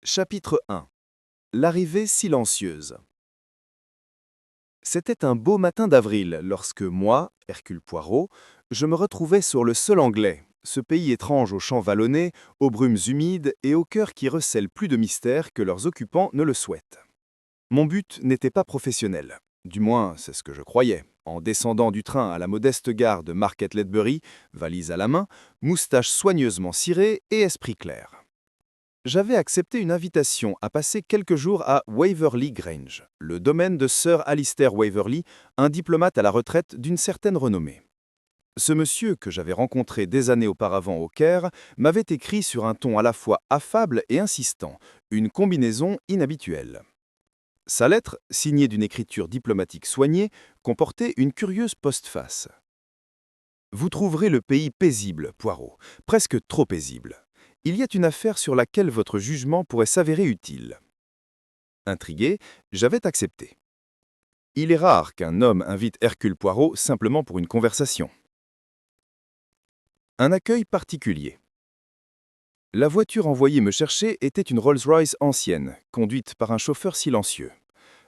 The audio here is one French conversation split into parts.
Chapitre 1. L'arrivée silencieuse. C'était un beau matin d'avril lorsque moi, Hercule Poirot, je me retrouvais sur le sol anglais, ce pays étrange aux champs vallonnés, aux brumes humides et aux cœurs qui recèlent plus de mystère que leurs occupants ne le souhaitent. Mon but n'était pas professionnel, du moins c'est ce que je croyais, en descendant du train à la modeste gare de Market Ledbury, valise à la main, moustache soigneusement cirée et esprit clair. J'avais accepté une invitation à passer quelques jours à Waverley Grange, le domaine de Sir Alistair Waverley, un diplomate à la retraite d'une certaine renommée. Ce monsieur, que j'avais rencontré des années auparavant au Caire, m'avait écrit sur un ton à la fois affable et insistant, une combinaison inhabituelle. Sa lettre, signée d'une écriture diplomatique soignée, comportait une curieuse postface. « Vous trouverez le pays paisible, Poirot, presque trop paisible. Il y a une affaire sur laquelle votre jugement pourrait s'avérer utile. » Intrigué, j'avais accepté. Il est rare qu'un homme invite Hercule Poirot simplement pour une conversation. Un accueil particulier. La voiture envoyée me chercher était une Rolls-Royce ancienne, conduite par un chauffeur silencieux.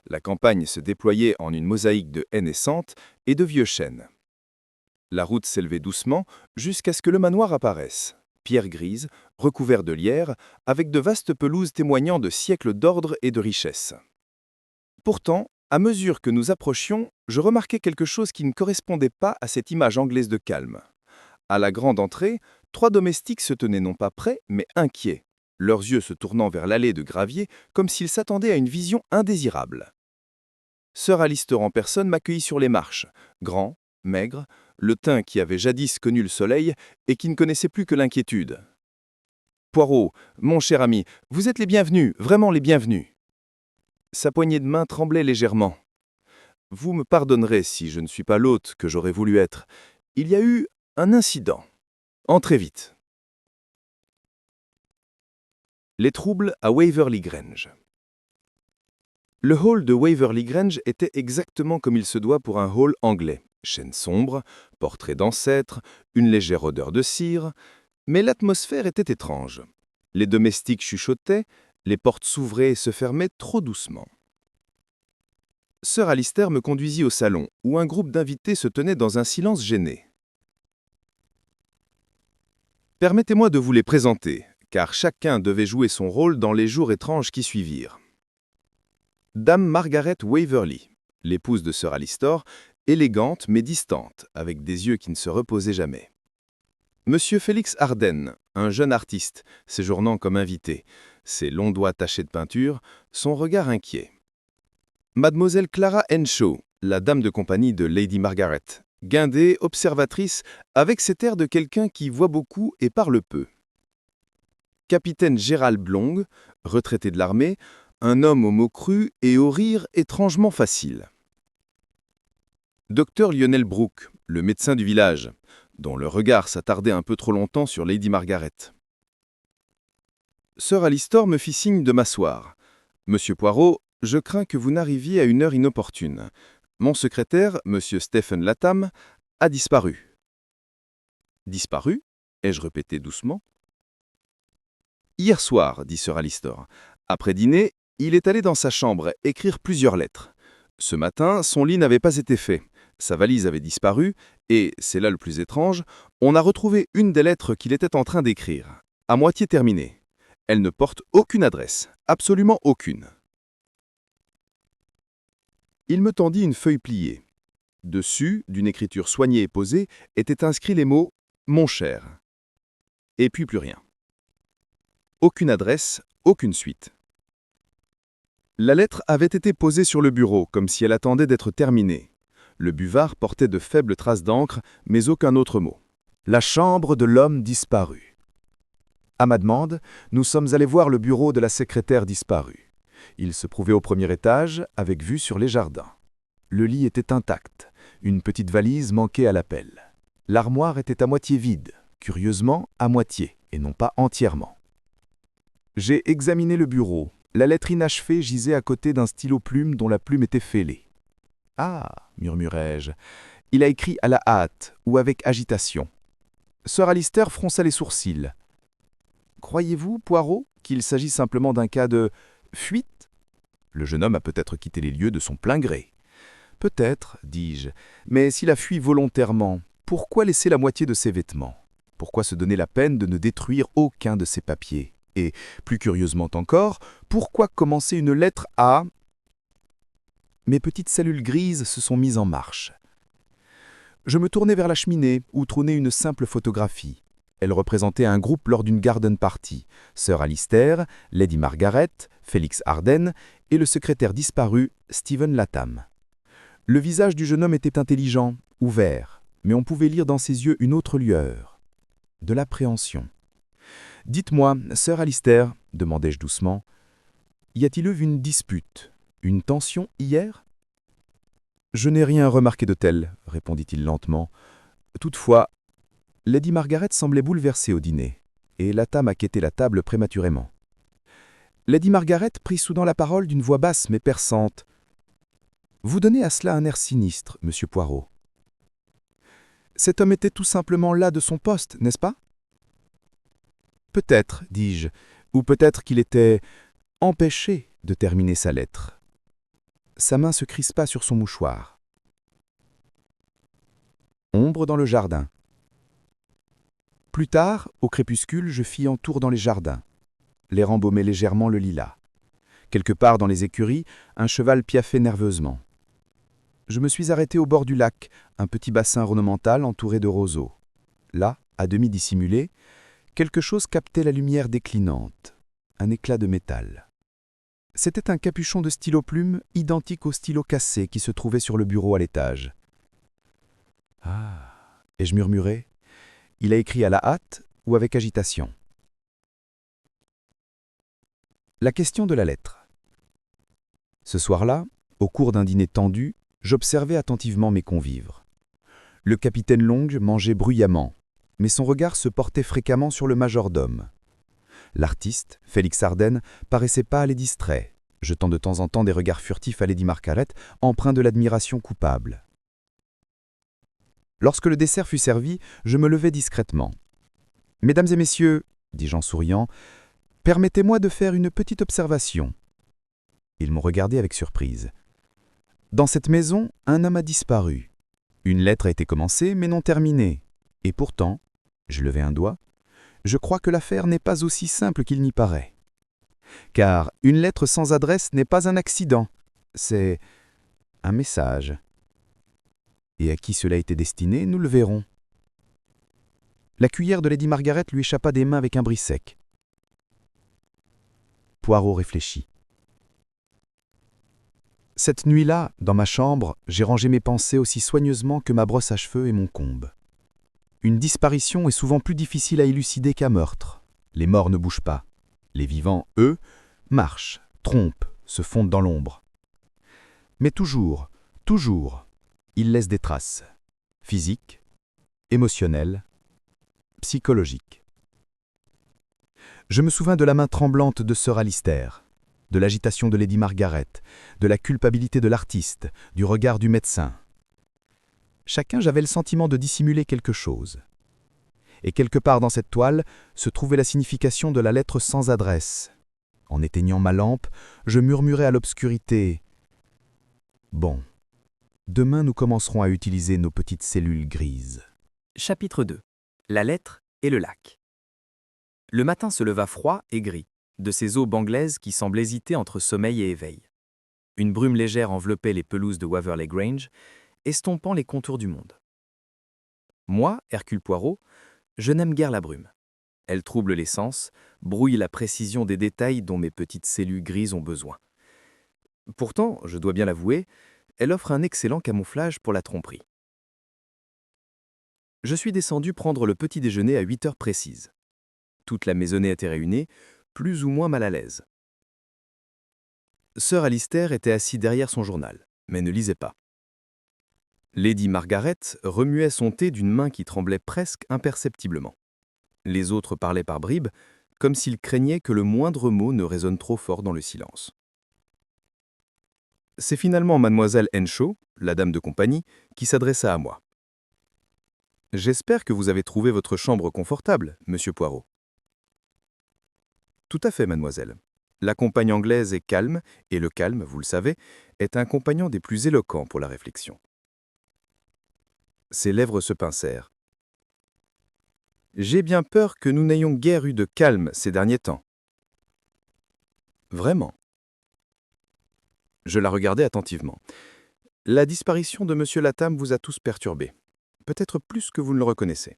La campagne se déployait en une mosaïque de haies naissantes et de vieux chênes. La route s'élevait doucement jusqu'à ce que le manoir apparaisse. Pierre grise, recouvert de lierre, avec de vastes pelouses témoignant de siècles d'ordre et de richesse. Pourtant, à mesure que nous approchions, je remarquai quelque chose qui ne correspondait pas à cette image anglaise de calme. À la grande entrée, 3 domestiques se tenaient non pas prêts, mais inquiets, leurs yeux se tournant vers l'allée de gravier comme s'ils s'attendaient à une vision indésirable. Sir Alistair en personne m'accueillit sur les marches, grand, maigre, le teint qui avait jadis connu le soleil et qui ne connaissait plus que l'inquiétude. « Poirot, mon cher ami, vous êtes les bienvenus, vraiment les bienvenus. » Sa poignée de main tremblait légèrement. « Vous me pardonnerez si je ne suis pas l'hôte que j'aurais voulu être. Il y a eu un incident. Entrez vite. » Les troubles à Waverley Grange. Le hall de Waverley Grange était exactement comme il se doit pour un hall anglais. Chêne sombre, portrait d'ancêtre, une légère odeur de cire, mais l'atmosphère était étrange. Les domestiques chuchotaient, les portes s'ouvraient et se fermaient trop doucement. Sir Alistair me conduisit au salon, où un groupe d'invités se tenait dans un silence gêné. Permettez-moi de vous les présenter, car chacun devait jouer son rôle dans les jours étranges qui suivirent. Dame Margaret Waverley, l'épouse de Sir Alistair, élégante mais distante, avec des yeux qui ne se reposaient jamais. Monsieur Félix Arden, un jeune artiste, séjournant comme invité, ses longs doigts tachés de peinture, son regard inquiet. Mademoiselle Clara Henshaw, la dame de compagnie de Lady Margaret, guindée, observatrice, avec cet air de quelqu'un qui voit beaucoup et parle peu. Capitaine Gérald Blong, retraité de l'armée, un homme aux mots crus et au rire étrangement facile. Docteur Lionel Brooke, le médecin du village, dont le regard s'attardait un peu trop longtemps sur Lady Margaret. Sir Alistair me fit signe de m'asseoir. « Monsieur Poirot, je crains que vous n'arriviez à une heure inopportune. Mon secrétaire, Monsieur Stephen Latham, a disparu. » « Disparu ?» ai-je répété doucement. « Hier soir, dit Sir Alistair. Après dîner, il est allé dans sa chambre écrire plusieurs lettres. Ce matin, son lit n'avait pas été fait. Sa valise avait disparu et, c'est là le plus étrange, on a retrouvé une des lettres qu'il était en train d'écrire, à moitié terminée. Elle ne porte aucune adresse, absolument aucune. Il me tendit une feuille pliée. Dessus, d'une écriture soignée et posée, étaient inscrits les mots « Mon cher ». Et puis plus rien. Aucune adresse, aucune suite. La lettre avait été posée sur le bureau, comme si elle attendait d'être terminée. Le buvard portait de faibles traces d'encre, mais aucun autre mot. La chambre de l'homme disparu. À ma demande, nous sommes allés voir le bureau de la secrétaire disparue. Il se trouvait au premier étage, avec vue sur les jardins. Le lit était intact. Une petite valise manquait à l'appel. L'armoire était à moitié vide, curieusement à moitié, et non pas entièrement. J'ai examiné le bureau. La lettre inachevée gisait à côté d'un stylo-plume dont la plume était fêlée. « Ah !» murmurai-je. « Il a écrit à la hâte ou avec agitation. » Sir Alistair fronça les sourcils. Croyez-vous, Poirot, qu'il s'agit simplement d'un cas de fuite? Le jeune homme a peut-être quitté les lieux de son plein gré. Peut-être, dis-je, mais s'il a fui volontairement, pourquoi laisser la moitié de ses vêtements? Pourquoi se donner la peine de ne détruire aucun de ses papiers? Et, plus curieusement encore, pourquoi commencer une lettre à... Mes petites cellules grises se sont mises en marche. Je me tournai vers la cheminée où trônait une simple photographie. Elle représentait un groupe lors d'une garden party. Sir Alistair, Lady Margaret, Félix Arden et le secrétaire disparu, Stephen Latham. Le visage du jeune homme était intelligent, ouvert, mais on pouvait lire dans ses yeux une autre lueur, de l'appréhension. « Dites-moi, Sir Alistair, demandai-je doucement, y a-t-il eu une dispute, une tension hier ?»« Je n'ai rien remarqué de tel, répondit-il lentement. Toutefois, Lady Margaret semblait bouleversée au dîner, et Latham a quitté la table prématurément. Lady Margaret prit soudain la parole d'une voix basse mais perçante. « Vous donnez à cela un air sinistre, monsieur Poirot. Cet homme était tout simplement là de son poste, n'est-ce pas ?»« Peut-être, dis-je, ou peut-être qu'il était empêché de terminer sa lettre. » Sa main se crispa sur son mouchoir. Ombre dans le jardin. Plus tard, au crépuscule, je fis un tour dans les jardins. L'air embaumait légèrement le lilas. Quelque part dans les écuries, un cheval piaffait nerveusement. Je me suis arrêté au bord du lac, un petit bassin ornemental entouré de roseaux. Là, à demi dissimulé, quelque chose captait la lumière déclinante, un éclat de métal. C'était un capuchon de stylo-plume identique au stylo cassé qui se trouvait sur le bureau à l'étage. « Ah !» et je murmurai, « il a écrit à la hâte ou avec agitation ?» La question de la lettre. Ce soir-là, au cours d'un dîner tendu, j'observais attentivement mes convives. Le capitaine Long mangeait bruyamment, mais son regard se portait fréquemment sur le majordome. L'artiste, Félix Arden, paraissait pâle et distrait, jetant de temps en temps des regards furtifs à Lady Margaret, empreints de l'admiration coupable. Lorsque le dessert fut servi, je me levai discrètement. « Mesdames et messieurs, dis-je en souriant, permettez-moi de faire une petite observation. » Ils m'ont regardé avec surprise. Dans cette maison, un homme a disparu. Une lettre a été commencée, mais non terminée. Et pourtant, je levai un doigt, je crois que l'affaire n'est pas aussi simple qu'il n'y paraît. Car une lettre sans adresse n'est pas un accident, c'est un message. Et à qui cela était destiné, nous le verrons. La cuillère de Lady Margaret lui échappa des mains avec un bris sec. Poirot réfléchit. Cette nuit-là, dans ma chambre, j'ai rangé mes pensées aussi soigneusement que ma brosse à cheveux et mon combe. Une disparition est souvent plus difficile à élucider qu'un meurtre. Les morts ne bougent pas. Les vivants, eux, marchent, trompent, se fondent dans l'ombre. Mais toujours, ils laissent des traces. Physiques, émotionnelles, psychologiques. Je me souviens de la main tremblante de Sir Alistair, de l'agitation de Lady Margaret, de la culpabilité de l'artiste, du regard du médecin. Chacun j'avais le sentiment de dissimuler quelque chose. Et quelque part dans cette toile se trouvait la signification de la lettre sans adresse. En éteignant ma lampe, je murmurais à l'obscurité « Bon, demain nous commencerons à utiliser nos petites cellules grises. » Chapitre 2. La lettre et le lac. Le matin se leva froid et gris, de ces eaux banglaises qui semblent hésiter entre sommeil et éveil. Une brume légère enveloppait les pelouses de Waverley Grange, estompant les contours du monde. Moi, Hercule Poirot, je n'aime guère la brume. Elle trouble les sens, brouille la précision des détails dont mes petites cellules grises ont besoin. Pourtant, je dois bien l'avouer, elle offre un excellent camouflage pour la tromperie. Je suis descendu prendre le petit déjeuner à 8 heures précises. Toute la maisonnée était réunie, plus ou moins mal à l'aise. Sir Alistair était assis derrière son journal, mais ne lisait pas. Lady Margaret remuait son thé d'une main qui tremblait presque imperceptiblement. Les autres parlaient par bribes, comme s'ils craignaient que le moindre mot ne résonne trop fort dans le silence. C'est finalement mademoiselle Henshaw, la dame de compagnie, qui s'adressa à moi. « J'espère que vous avez trouvé votre chambre confortable, monsieur Poirot. » Tout à fait, mademoiselle. La compagne anglaise est calme, et le calme, vous le savez, est un compagnon des plus éloquents pour la réflexion. Ses lèvres se pincèrent. J'ai bien peur que nous n'ayons guère eu de calme ces derniers temps. Vraiment. Je la regardais attentivement. La disparition de M. Latham vous a tous perturbés. Peut-être plus que vous ne le reconnaissez.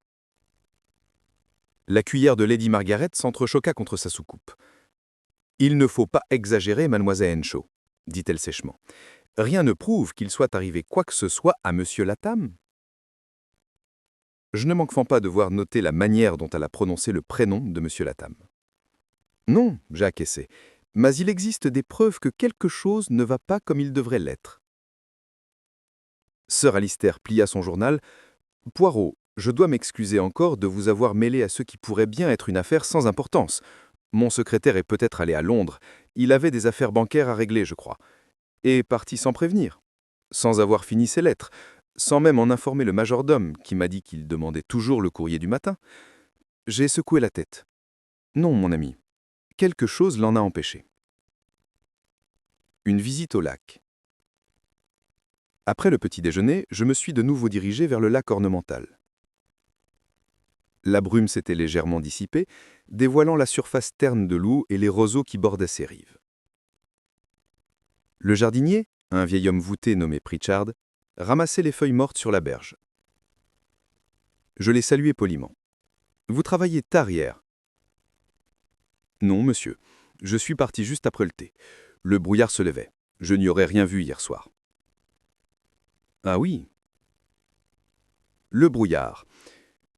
La cuillère de Lady Margaret s'entrechoqua contre sa soucoupe. « Il ne faut pas exagérer, mademoiselle Henshaw, dit-elle sèchement. Rien ne prouve qu'il soit arrivé quoi que ce soit à M. Latham. » Je ne manquant pas de voir noter la manière dont elle a prononcé le prénom de M. Latham. Non, j'ai acquiescé, mais il existe des preuves que quelque chose ne va pas comme il devrait l'être. Sir Alister plia son journal. « Poirot, je dois m'excuser encore de vous avoir mêlé à ce qui pourrait bien être une affaire sans importance. Mon secrétaire est peut-être allé à Londres. Il avait des affaires bancaires à régler, je crois. Et parti sans prévenir, sans avoir fini ses lettres, sans même en informer le majordome, qui m'a dit qu'il demandait toujours le courrier du matin. J'ai secoué la tête. Non, mon ami, quelque chose l'en a empêché. Une visite au lac. Après le petit déjeuner, je me suis de nouveau dirigé vers le lac ornemental. La brume s'était légèrement dissipée, dévoilant la surface terne de l'eau et les roseaux qui bordaient ses rives. Le jardinier, un vieil homme voûté nommé Pritchard, ramassait les feuilles mortes sur la berge. Je l'ai salué poliment. « Vous travaillez tard hier ?»« Non, monsieur. Je suis parti juste après le thé. Le brouillard se levait. Je n'y aurais rien vu hier soir. »« Ah oui. Le brouillard.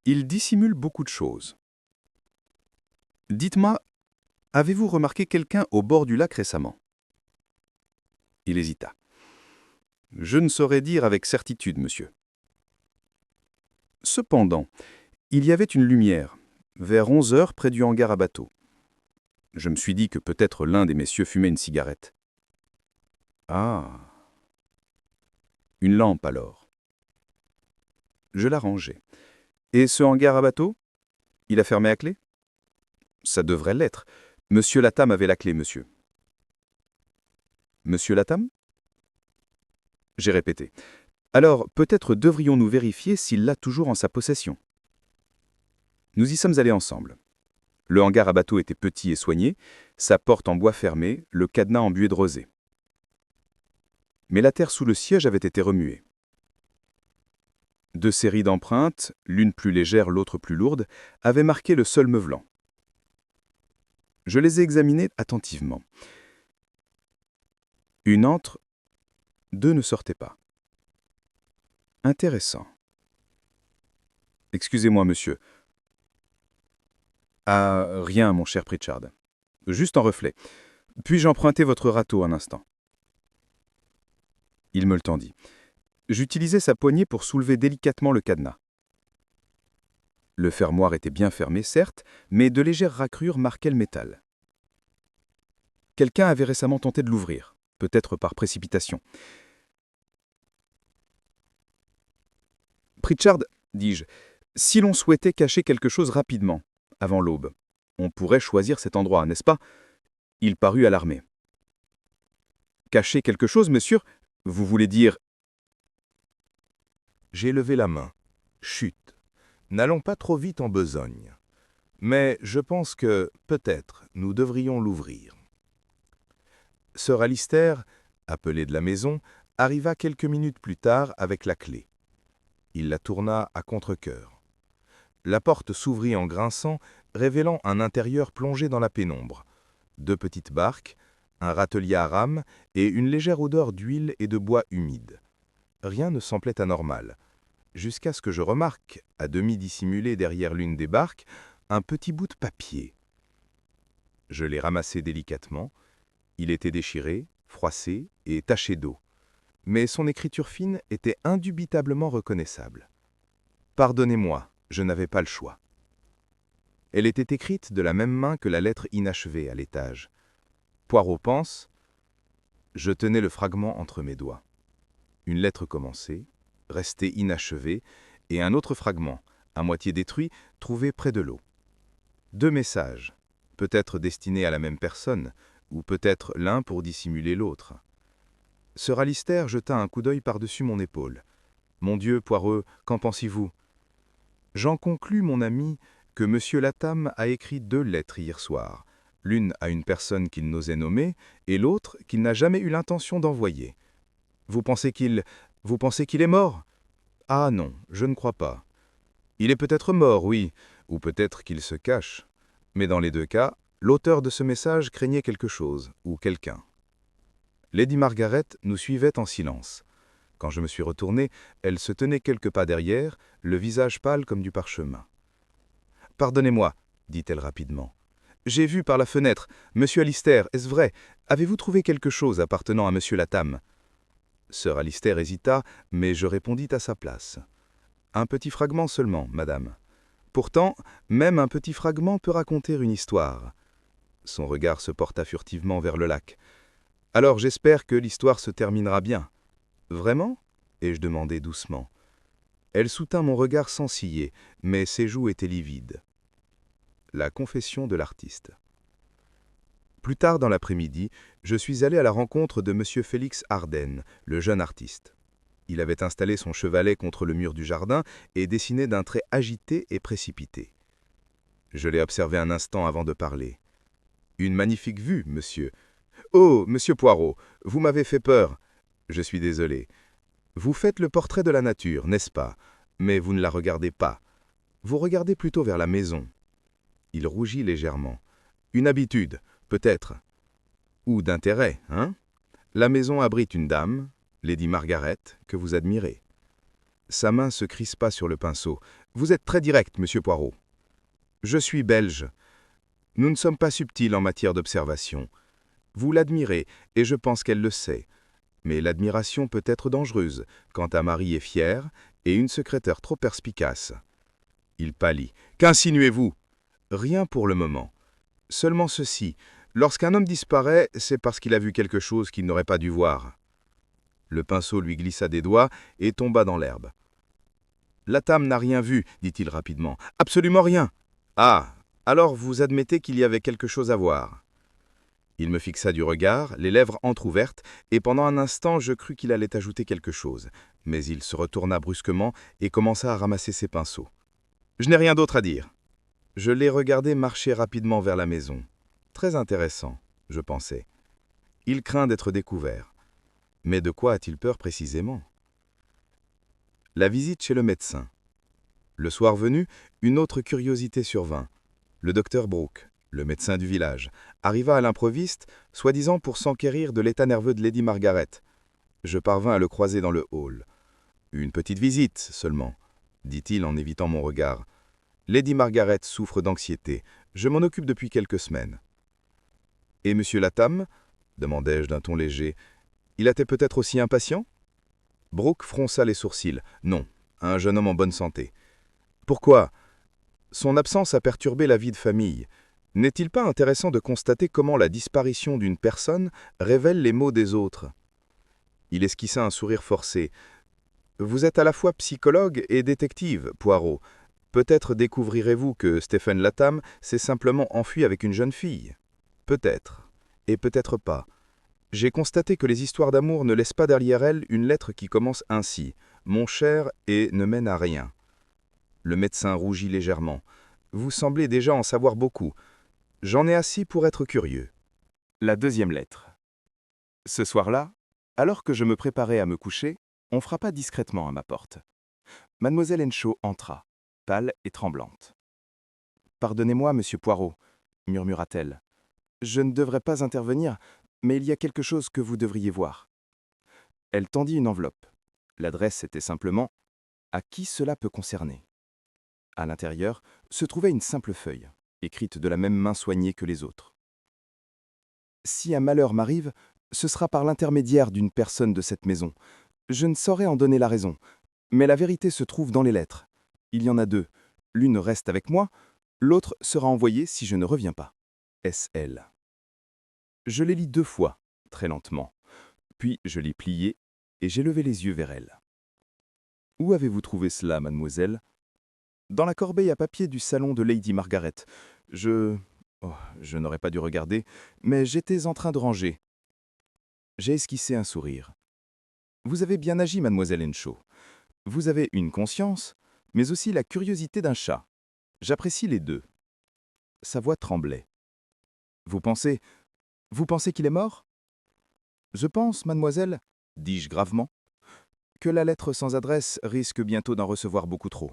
Il dissimule beaucoup de choses. Dites-moi, avez-vous remarqué quelqu'un au bord du lac récemment ?» Il hésita. « Je ne saurais dire avec certitude, monsieur. » Cependant, il y avait une lumière, vers 11 heures près du hangar à bateaux. Je me suis dit que peut-être l'un des messieurs fumait une cigarette. Ah. Une lampe alors. Je la rangeai. Et ce hangar à bateaux? Il a fermé à clé? Ça devrait l'être. Monsieur Latham avait la clé, monsieur. Monsieur Latham? J'ai répété. Alors, peut-être devrions-nous vérifier s'il l'a toujours en sa possession. Nous y sommes allés ensemble. Le hangar à bateaux était petit et soigné, sa porte en bois fermé, le cadenas embué de rosée. Mais la terre sous le siège avait été remuée. 2 séries d'empreintes, l'une plus légère, l'autre plus lourde, avaient marqué le sol meuvelant. Je les ai examinées attentivement. Une entre, 2 ne sortaient pas. Intéressant. Excusez-moi, monsieur. Ah, rien, mon cher Pritchard. Juste en reflet. Puis-je emprunter votre râteau un instant? Il me le tendit. J'utilisais sa poignée pour soulever délicatement le cadenas. Le fermoir était bien fermé, certes, mais de légères racrures marquaient le métal. Quelqu'un avait récemment tenté de l'ouvrir, peut-être par précipitation. « Pritchard, dis-je, si l'on souhaitait cacher quelque chose rapidement, avant l'aube, on pourrait choisir cet endroit, n'est-ce pas ?» Il parut alarmé. « Cacher quelque chose, monsieur? Vous voulez dire… » J'ai levé la main. Chut. N'allons pas trop vite en besogne. Mais je pense que, peut-être, nous devrions l'ouvrir. Sir Alister, appelé de la maison, arriva quelques minutes plus tard avec la clé. Il la tourna à contre-cœur. La porte s'ouvrit en grinçant, révélant un intérieur plongé dans la pénombre. 2 petites barques, un râtelier à rame et une légère odeur d'huile et de bois humide. Rien ne semblait anormal, jusqu'à ce que je remarque, à demi dissimulé derrière l'une des barques, un petit bout de papier. Je l'ai ramassé délicatement. Il était déchiré, froissé et taché d'eau. Mais son écriture fine était indubitablement reconnaissable. Pardonnez-moi, je n'avais pas le choix. Elle était écrite de la même main que la lettre inachevée à l'étage. Poirot pense. Je tenais le fragment entre mes doigts. Une lettre commencée, restée inachevée, et un autre fragment, à moitié détruit, trouvé près de l'eau. 2 messages, peut-être destinés à la même personne, ou peut-être l'un pour dissimuler l'autre. Sir Alister jeta un coup d'œil par-dessus mon épaule. « Mon Dieu, Poireux, qu'en pensez-vous » J'en conclus, mon ami, que M. Latham a écrit 2 lettres hier soir, l'une à une personne qu'il n'osait nommer, et l'autre qu'il n'a jamais eu l'intention d'envoyer. Vous pensez qu'il est mort? Ah non, je ne crois pas. Il est peut-être mort, oui, ou peut-être qu'il se cache. Mais dans les 2 cas, l'auteur de ce message craignait quelque chose, ou quelqu'un. Lady Margaret nous suivait en silence. Quand je me suis retourné, elle se tenait quelques pas derrière, le visage pâle comme du parchemin. « Pardonnez-moi, dit-elle rapidement. J'ai vu par la fenêtre. Monsieur Alister, est-ce vrai? Avez-vous trouvé quelque chose appartenant à Monsieur Latham ?» Sir Alister hésita, mais je répondis à sa place. « Un petit fragment seulement, madame. Pourtant, même un petit fragment peut raconter une histoire. » Son regard se porta furtivement vers le lac. « Alors j'espère que l'histoire se terminera bien. »« Vraiment » ai-je demandé doucement. Elle soutint mon regard sans ciller, mais ses joues étaient livides. La confession de l'artiste. Plus tard dans l'après-midi, je suis allé à la rencontre de M. Félix Arden, le jeune artiste. Il avait installé son chevalet contre le mur du jardin et dessiné d'un trait agité et précipité. Je l'ai observé un instant avant de parler. « Une magnifique vue, monsieur. Oh, monsieur Poirot, vous m'avez fait peur. Je suis désolé. Vous faites le portrait de la nature, n'est-ce pas? Mais vous ne la regardez pas. Vous regardez plutôt vers la maison. » Il rougit légèrement. « Une habitude, peut-être. Ou d'intérêt, hein? La maison abrite une dame, Lady Margaret, que vous admirez. » Sa main se crispa sur le pinceau. « Vous êtes très direct, monsieur Poirot. »« Je suis belge. Nous ne sommes pas subtils en matière d'observation. Vous l'admirez, et je pense qu'elle le sait. Mais l'admiration peut être dangereuse quand un mari est fier et une secrétaire trop perspicace. » Il pâlit. « Qu'insinuez-vous? » Rien pour le moment. Seulement ceci. Lorsqu'un homme disparaît, c'est parce qu'il a vu quelque chose qu'il n'aurait pas dû voir. Le pinceau lui glissa des doigts et tomba dans l'herbe. « Latham n'a rien vu, dit-il rapidement. Absolument rien. Ah, alors vous admettez qu'il y avait quelque chose à voir. » Il me fixa du regard, les lèvres entr'ouvertes, et pendant un instant je crus qu'il allait ajouter quelque chose. Mais il se retourna brusquement et commença à ramasser ses pinceaux. « Je n'ai rien d'autre à dire. » Je l'ai regardé marcher rapidement vers la maison. Très intéressant, je pensais. Il craint d'être découvert. Mais de quoi a-t-il peur précisément? La visite chez le médecin. Le soir venu, une autre curiosité survint. Le docteur Brooke, le médecin du village, arriva à l'improviste, soi-disant pour s'enquérir de l'état nerveux de Lady Margaret. Je parvins à le croiser dans le hall. « Une petite visite, seulement, » dit-il en évitant mon regard. « Lady Margaret souffre d'anxiété. Je m'en occupe depuis quelques semaines. »« Et Monsieur Latham » demandai-je d'un ton léger. « Il était peut-être aussi impatient ?» Brooke fronça les sourcils. « Non, un jeune homme en bonne santé. »« Pourquoi ? Son absence a perturbé la vie de famille. N'est-il pas intéressant de constater comment la disparition d'une personne révèle les maux des autres ?» Il esquissa un sourire forcé. « Vous êtes à la fois psychologue et détective, Poirot. Peut-être découvrirez-vous que Stephen Latham s'est simplement enfui avec une jeune fille. Peut-être, et peut-être pas. J'ai constaté que les histoires d'amour ne laissent pas derrière elles une lettre qui commence ainsi, « Mon cher » et ne mène à rien. Le médecin rougit légèrement. « Vous semblez déjà en savoir beaucoup. J'en ai assez pour être curieux. » La 2e lettre. Ce soir-là, alors que je me préparais à me coucher, on frappa discrètement à ma porte. Mademoiselle Henchaud entra, pâle et tremblante. « Pardonnez-moi, monsieur Poirot, » murmura-t-elle. « Je ne devrais pas intervenir, mais il y a quelque chose que vous devriez voir. » Elle tendit une enveloppe. L'adresse était simplement « À qui cela peut concerner ?» À l'intérieur se trouvait une simple feuille, écrite de la même main soignée que les autres. « Si un malheur m'arrive, ce sera par l'intermédiaire d'une personne de cette maison. Je ne saurais en donner la raison, mais la vérité se trouve dans les lettres. Il y en a 2. L'une reste avec moi, l'autre sera envoyée si je ne reviens pas. S.L. » Je les lis 2 fois, très lentement. Puis je les pliai et j'ai levé les yeux vers elle. « Où avez-vous trouvé cela, mademoiselle ?»« Dans la corbeille à papier du salon de Lady Margaret. Je Oh, je n'aurais pas dû regarder, mais j'étais en train de ranger. J'ai esquissé un sourire. Vous avez bien agi, mademoiselle Henshall. Vous avez une conscience, mais aussi la curiosité d'un chat. J'apprécie les deux. Sa voix tremblait. Vous pensez qu'il est mort? Je pense, mademoiselle, dis-je gravement, que la lettre sans adresse risque bientôt d'en recevoir beaucoup trop.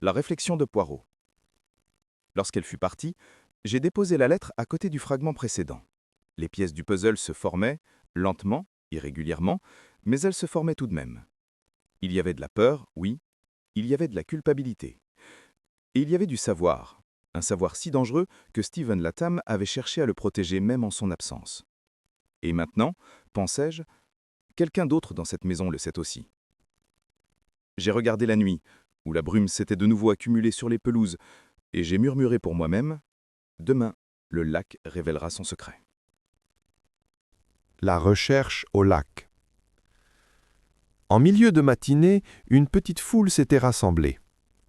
La réflexion de Poirot. Lorsqu'elle fut partie, j'ai déposé la lettre à côté du fragment précédent. Les pièces du puzzle se formaient, lentement, irrégulièrement, mais elles se formaient tout de même. Il y avait de la peur, oui, il y avait de la culpabilité. Et il y avait du savoir, un savoir si dangereux que Stephen Latham avait cherché à le protéger même en son absence. Et maintenant, pensais-je, quelqu'un d'autre dans cette maison le sait aussi. J'ai regardé la nuit, où la brume s'était de nouveau accumulée sur les pelouses, et j'ai murmuré pour moi-même, « Demain, le lac révélera son secret. » La recherche au lac. En milieu de matinée, une petite foule s'était rassemblée.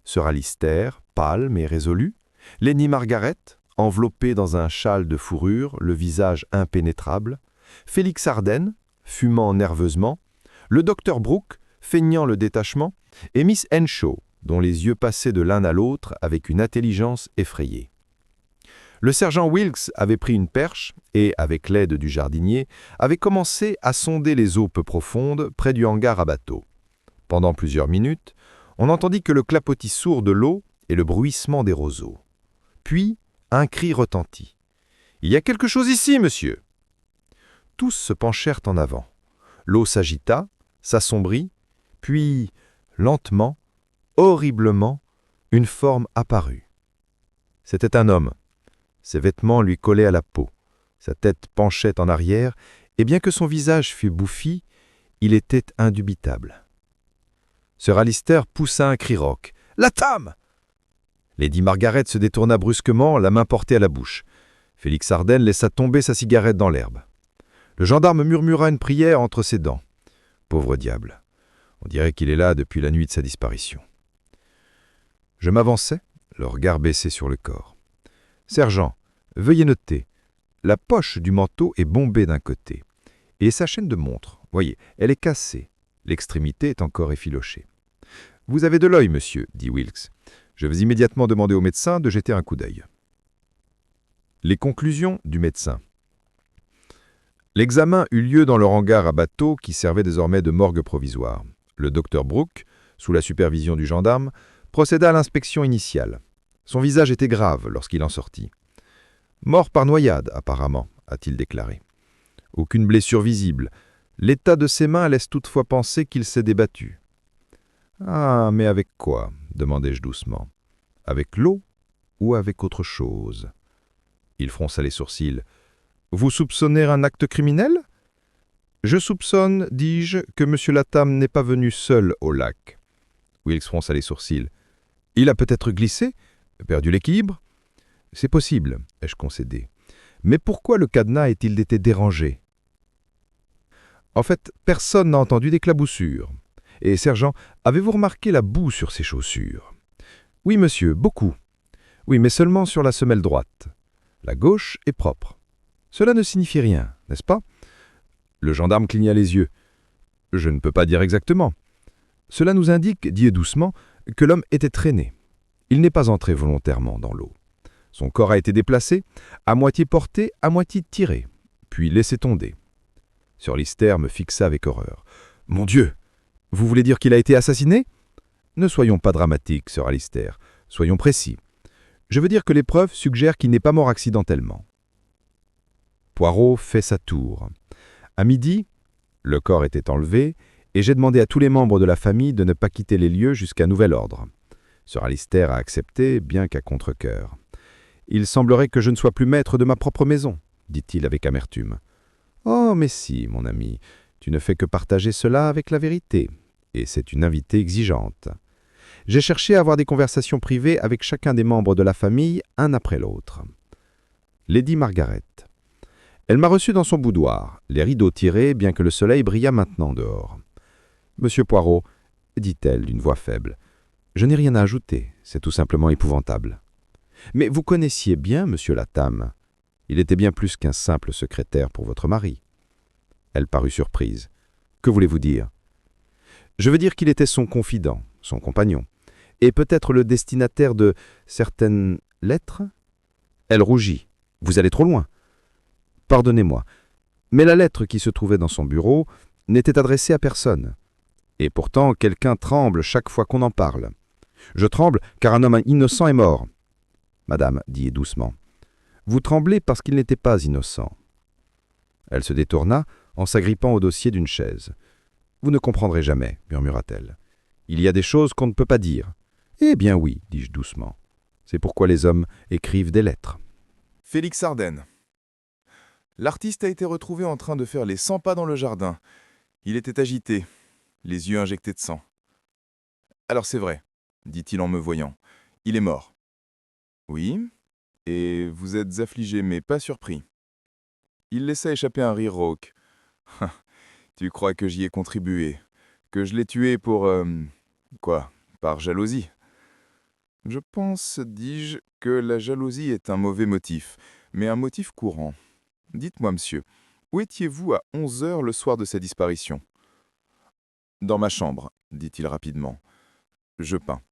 Sir Alister, pâle mais résolu, Lady Margaret, enveloppée dans un châle de fourrure, le visage impénétrable, Félix Ardenne, fumant nerveusement, le docteur Brooke, feignant le détachement, et Miss Henshall, dont les yeux passaient de l'un à l'autre avec une intelligence effrayée. Le sergent Wilkes avait pris une perche et, avec l'aide du jardinier, avait commencé à sonder les eaux peu profondes près du hangar à bateaux. Pendant plusieurs minutes, on n'entendit que le clapotis sourd de l'eau et le bruissement des roseaux. Puis, un cri retentit. « Il y a quelque chose ici, monsieur !» Tous se penchèrent en avant. L'eau s'agita, s'assombrit, puis, lentement, horriblement, une forme apparut. C'était un homme. Ses vêtements lui collaient à la peau. Sa tête penchait en arrière, et bien que son visage fût bouffi, il était indubitable. Sir Alister poussa un cri rauque. « Latham !» Lady Margaret se détourna brusquement, la main portée à la bouche. Félix Ardenne laissa tomber sa cigarette dans l'herbe. Le gendarme murmura une prière entre ses dents. Pauvre diable, on dirait qu'il est là depuis la nuit de sa disparition. Je m'avançai, le regard baissé sur le corps. « Sergent, veuillez noter, la poche du manteau est bombée d'un côté, et sa chaîne de montre, voyez, elle est cassée, l'extrémité est encore effilochée. « Vous avez de l'œil, monsieur, dit Wilkes. Je vais immédiatement demander au médecin de jeter un coup d'œil. » Les conclusions du médecin. L'examen eut lieu dans le hangar à bateau qui servait désormais de morgue provisoire. Le docteur Brooke, sous la supervision du gendarme, procéda à l'inspection initiale. Son visage était grave lorsqu'il en sortit. « Mort par noyade, apparemment », a-t-il déclaré. « Aucune blessure visible. L'état de ses mains laisse toutefois penser qu'il s'est débattu. »« Ah, mais avec quoi ?» demandai-je doucement. « Avec l'eau ou avec autre chose ?» Il fronça les sourcils. « Vous soupçonnez un acte criminel ?»« Je soupçonne, dis-je, que M. Latham n'est pas venu seul au lac. » Wilkes fronça les sourcils. « Il a peut-être glissé, perdu l'équilibre ?»« C'est possible, ai-je concédé. Mais pourquoi le cadenas a-t-il été dérangé ?»« En fait, personne n'a entendu d'éclaboussure. Et, sergent, avez-vous remarqué la boue sur ses chaussures ?»« Oui, monsieur, beaucoup. Oui, mais seulement sur la semelle droite. La gauche est propre. Cela ne signifie rien, n'est-ce pas ?» Le gendarme cligna les yeux. « Je ne peux pas dire exactement. Cela nous indique, dit doucement, que l'homme était traîné. Il n'est pas entré volontairement dans l'eau. Son corps a été déplacé, à moitié porté, à moitié tiré, puis laissé tomber. » Sir Alister me fixa avec horreur. « Mon Dieu! Vous voulez dire qu'il a été assassiné ?»« Ne soyons pas dramatiques, Sir Alister. Soyons précis. Je veux dire que les preuves suggèrent qu'il n'est pas mort accidentellement. » Poirot fait sa tour. À midi, le corps était enlevé, et j'ai demandé à tous les membres de la famille de ne pas quitter les lieux jusqu'à nouvel ordre. Sir Alister a accepté, bien qu'à contre-cœur. « Il semblerait que je ne sois plus maître de ma propre maison, » dit-il avec amertume. « Oh, mais si, mon ami, tu ne fais que partager cela avec la vérité, et c'est une invitée exigeante. J'ai cherché à avoir des conversations privées avec chacun des membres de la famille, un après l'autre. Lady Margaret. Elle m'a reçu dans son boudoir, les rideaux tirés, bien que le soleil brillât maintenant dehors. « Monsieur Poirot, » dit-elle d'une voix faible, « je n'ai rien à ajouter, c'est tout simplement épouvantable. Mais vous connaissiez bien Monsieur Latham. Il était bien plus qu'un simple secrétaire pour votre mari. » Elle parut surprise. « Que voulez-vous dire ?»« Je veux dire qu'il était son confident, son compagnon, et peut-être le destinataire de certaines lettres ?» Elle rougit. « Vous allez trop loin. »« Pardonnez-moi, mais la lettre qui se trouvait dans son bureau n'était adressée à personne. Et pourtant, quelqu'un tremble chaque fois qu'on en parle. Je tremble car un homme innocent est mort. »« Madame, dit doucement, vous tremblez parce qu'il n'était pas innocent. » Elle se détourna en s'agrippant au dossier d'une chaise. « Vous ne comprendrez jamais, murmura-t-elle. Il y a des choses qu'on ne peut pas dire. »« Eh bien oui, dis-je doucement. C'est pourquoi les hommes écrivent des lettres. » Félix Arden. L'artiste a été retrouvé en train de faire les 100 pas dans le jardin. Il était agité, les yeux injectés de sang. « Alors c'est vrai, dit-il en me voyant. Il est mort. »« Oui, et vous êtes affligé mais pas surpris. » Il laissa échapper un rire rauque. « Tu crois que j'y ai contribué, que je l'ai tué pour... quoi, par jalousie ?»« Je pense, dis-je, que la jalousie est un mauvais motif, mais un motif courant. Dites-moi, monsieur, où étiez-vous à 11 heures le soir de sa disparition ?»« Dans ma chambre, dit-il rapidement. Je peins. »«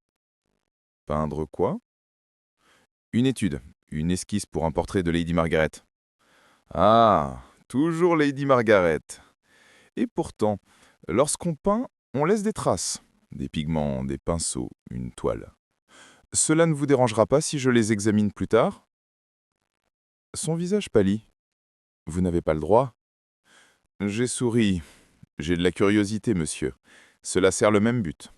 Peindre quoi ?»« Une étude, une esquisse pour un portrait de Lady Margaret. »« Ah, toujours Lady Margaret. Et pourtant, lorsqu'on peint, on laisse des traces, des pigments, des pinceaux, une toile. Cela ne vous dérangera pas si je les examine plus tard ?» Son visage pâlit. « Vous n'avez pas le droit ?» J'ai souri. « J'ai de la curiosité, monsieur. Cela sert le même but. »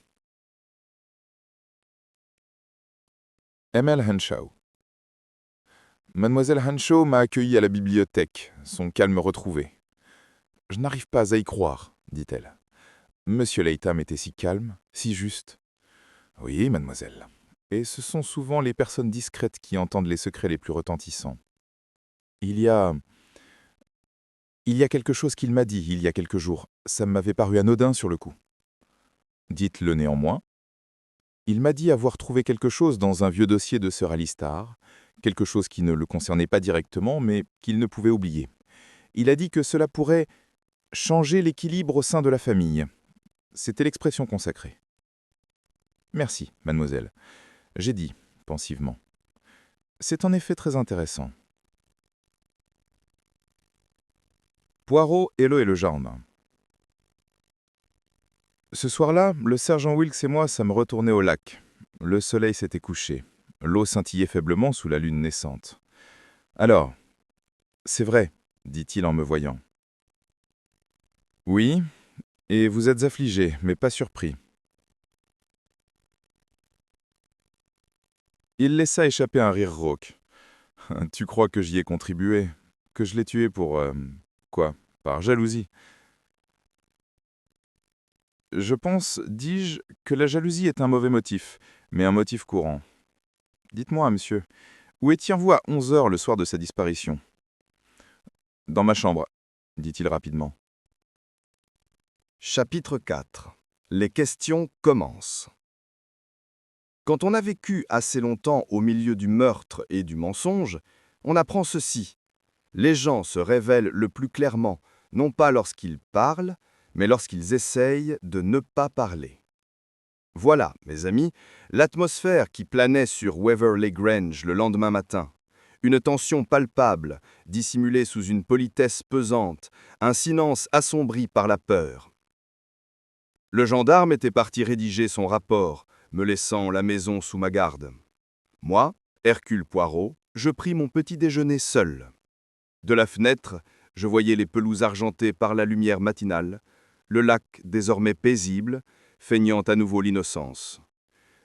M.L. Henshaw. Mademoiselle Henshaw m'a accueilli à la bibliothèque, son calme retrouvé. « Je n'arrive pas à y croire, dit-elle. Monsieur Latham était si calme, si juste. »« Oui, mademoiselle. Et ce sont souvent les personnes discrètes qui entendent les secrets les plus retentissants. Il y a quelque chose qu'il m'a dit il y a quelques jours. Ça m'avait paru anodin sur le coup. Dites-le néanmoins. Il m'a dit avoir trouvé quelque chose dans un vieux dossier de Sir Alistair, quelque chose qui ne le concernait pas directement, mais qu'il ne pouvait oublier. Il a dit que cela pourrait changer l'équilibre au sein de la famille. C'était l'expression consacrée. Merci, mademoiselle. J'ai dit, pensivement. C'est en effet très intéressant. Poirot, Hello et le gendarme. Ce soir-là, le sergent Wilkes et moi sommes retournés au lac. Le soleil s'était couché. L'eau scintillait faiblement sous la lune naissante. « Alors, c'est vrai, dit-il en me voyant. « Oui, et vous êtes affligé, mais pas surpris. » Il laissa échapper un rire rauque. « Tu crois que j'y ai contribué, que je l'ai tué pour... quoi, par jalousie. » Je pense, dis-je, que la jalousie est un mauvais motif, mais un motif courant. Dites-moi, monsieur, où étiez-vous à 11 heures le soir de sa disparition ? Dans ma chambre, dit-il rapidement. Chapitre 4. Les questions commencent. Quand on a vécu assez longtemps au milieu du meurtre et du mensonge, on apprend ceci. Les gens se révèlent le plus clairement, non pas lorsqu'ils parlent, mais lorsqu'ils essayent de ne pas parler. Voilà, mes amis, l'atmosphère qui planait sur Waverley Grange le lendemain matin. Une tension palpable, dissimulée sous une politesse pesante, un silence assombri par la peur. Le gendarme était parti rédiger son rapport, me laissant la maison sous ma garde. Moi, Hercule Poirot, je pris mon petit déjeuner seul. De la fenêtre, je voyais les pelouses argentées par la lumière matinale, le lac désormais paisible, feignant à nouveau l'innocence.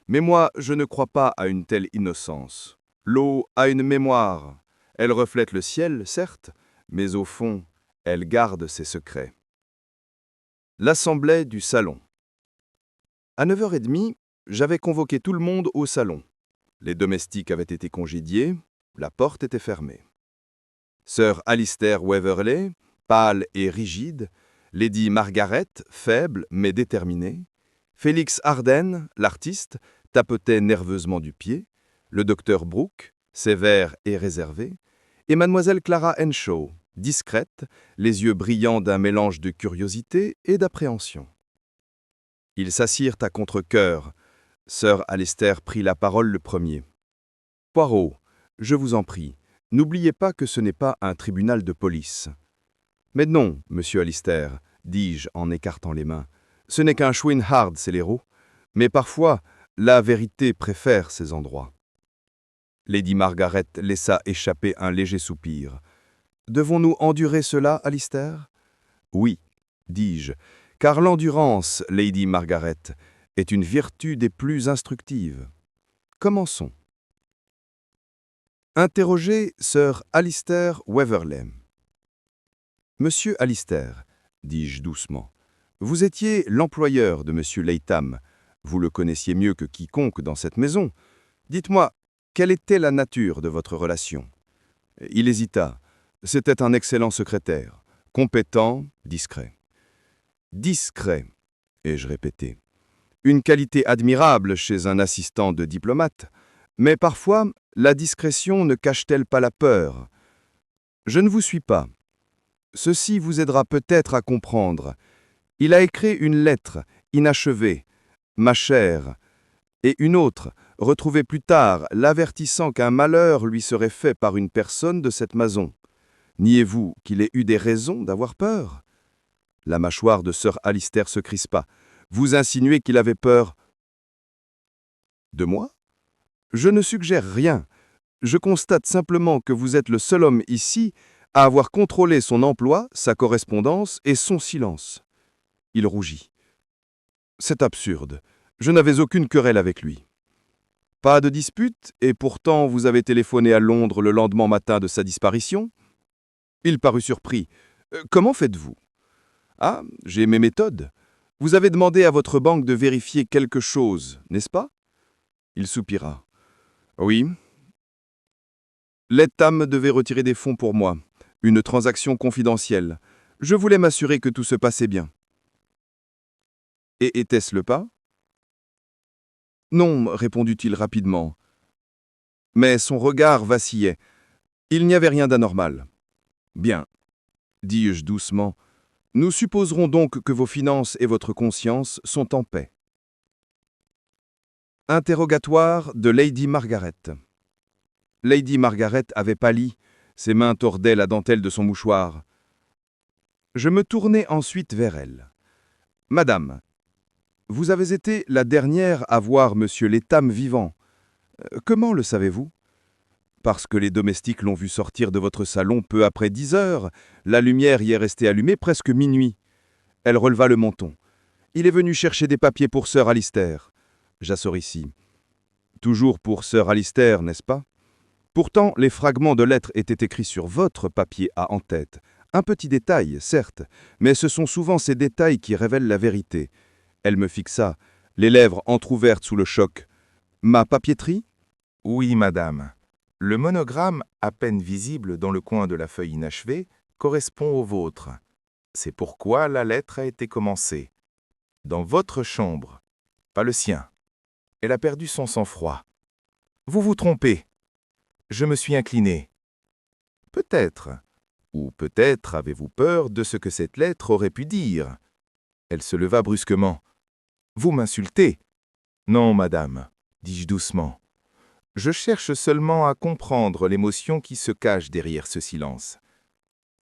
Mais moi, je ne crois pas à une telle innocence. L'eau a une mémoire. Elle reflète le ciel, certes, mais au fond, elle garde ses secrets. L'assemblée du salon. À 9h30, j'avais convoqué tout le monde au salon. Les domestiques avaient été congédiés, la porte était fermée. Sir Alistair Waverley, pâle et rigide, Lady Margaret, faible mais déterminée, Félix Arden, l'artiste, tapotait nerveusement du pied, le docteur Brooke, sévère et réservé, et mademoiselle Clara Henshaw, discrète, les yeux brillants d'un mélange de curiosité et d'appréhension. Ils s'assirent à contre-cœur. Sir Alister prit la parole le premier. « Poirot, je vous en prie, n'oubliez pas que ce n'est pas un tribunal de police. »« Mais non, monsieur Alister, dis-je en écartant les mains, ce n'est qu'un chouinard scélérat, mais parfois la vérité préfère ces endroits. » Lady Margaret laissa échapper un léger soupir. « Devons-nous endurer cela, Alister ?»« Oui, dis-je, car l'endurance, Lady Margaret, est une vertu des plus instructives. Commençons. Interrogez Sir Alister Waverley. « Monsieur Alister, dis-je doucement, vous étiez l'employeur de Monsieur Latham. Vous le connaissiez mieux que quiconque dans cette maison. Dites-moi, quelle était la nature de votre relation ?» Il hésita. C'était un excellent secrétaire, compétent, discret. « Discret, ai-je répété. Une qualité admirable chez un assistant de diplomate, mais parfois, la discrétion ne cache-t-elle pas la peur? Je ne vous suis pas. Ceci vous aidera peut-être à comprendre. Il a écrit une lettre, inachevée, ma chère, et une autre, retrouvée plus tard, l'avertissant qu'un malheur lui serait fait par une personne de cette maison. Niez-vous qu'il ait eu des raisons d'avoir peur? La mâchoire de Sir Alister se crispa. Vous insinuez qu'il avait peur de moi? Je ne suggère rien. Je constate simplement que vous êtes le seul homme ici à avoir contrôlé son emploi, sa correspondance et son silence. Il rougit. C'est absurde. Je n'avais aucune querelle avec lui. Pas de dispute, et pourtant vous avez téléphoné à Londres le lendemain matin de sa disparition? Il parut surpris. Comment faites-vous? Ah, j'ai mes méthodes. Vous avez demandé à votre banque de vérifier quelque chose, n'est-ce pas? Il soupira. Oui. Latham devait retirer des fonds pour moi. Une transaction confidentielle. Je voulais m'assurer que tout se passait bien. Et était-ce le pas? Non, répondit-il rapidement. Mais son regard vacillait. Il n'y avait rien d'anormal. Bien, dis-je doucement, nous supposerons donc que vos finances et votre conscience sont en paix. Interrogatoire de Lady Margaret. Lady Margaret avait pâli, ses mains tordaient la dentelle de son mouchoir. Je me tournai ensuite vers elle. « Madame, vous avez été la dernière à voir Monsieur Latham vivant. Comment le savez-vous? Parce que les domestiques l'ont vu sortir de votre salon peu après 10 heures. La lumière y est restée allumée presque minuit. » Elle releva le menton. « Il est venu chercher des papiers pour Sir Alister. » J'assors ici. « Toujours pour Sir Alister, n'est-ce pas? Pourtant, les fragments de lettres étaient écrits sur votre papier à en-tête. Un petit détail, certes, mais ce sont souvent ces détails qui révèlent la vérité. » Elle me fixa, les lèvres entr'ouvertes sous le choc. « Ma papeterie? » Oui, madame. Le monogramme, à peine visible dans le coin de la feuille inachevée, correspond au vôtre. C'est pourquoi la lettre a été commencée. Dans votre chambre, pas le sien. Elle a perdu son sang-froid. Vous vous trompez. Je me suis incliné. Peut-être, ou peut-être avez-vous peur de ce que cette lettre aurait pu dire. Elle se leva brusquement. Vous m'insultez. Non, madame, dis-je doucement. Je cherche seulement à comprendre l'émotion qui se cache derrière ce silence.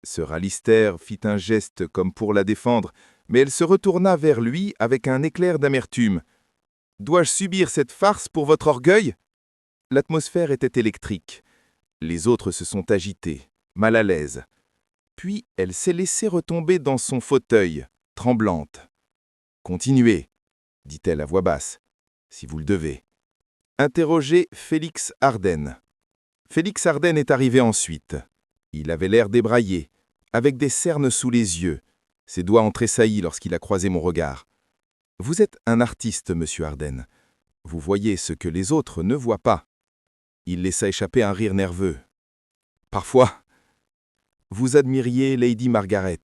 Sir Alister fit un geste comme pour la défendre, mais elle se retourna vers lui avec un éclair d'amertume. « Dois-je subir cette farce pour votre orgueil ?» L'atmosphère était électrique. Les autres se sont agités, mal à l'aise. Puis elle s'est laissée retomber dans son fauteuil, tremblante. « Continuez, » dit-elle à voix basse, « si vous le devez. » Interrogez Félix Arden. Félix Arden est arrivé ensuite. Il avait l'air débraillé, avec des cernes sous les yeux. Ses doigts ont tressailli lorsqu'il a croisé mon regard. « Vous êtes un artiste, monsieur Arden. Vous voyez ce que les autres ne voient pas. » Il laissa échapper un rire nerveux. « Parfois, vous admiriez Lady Margaret. »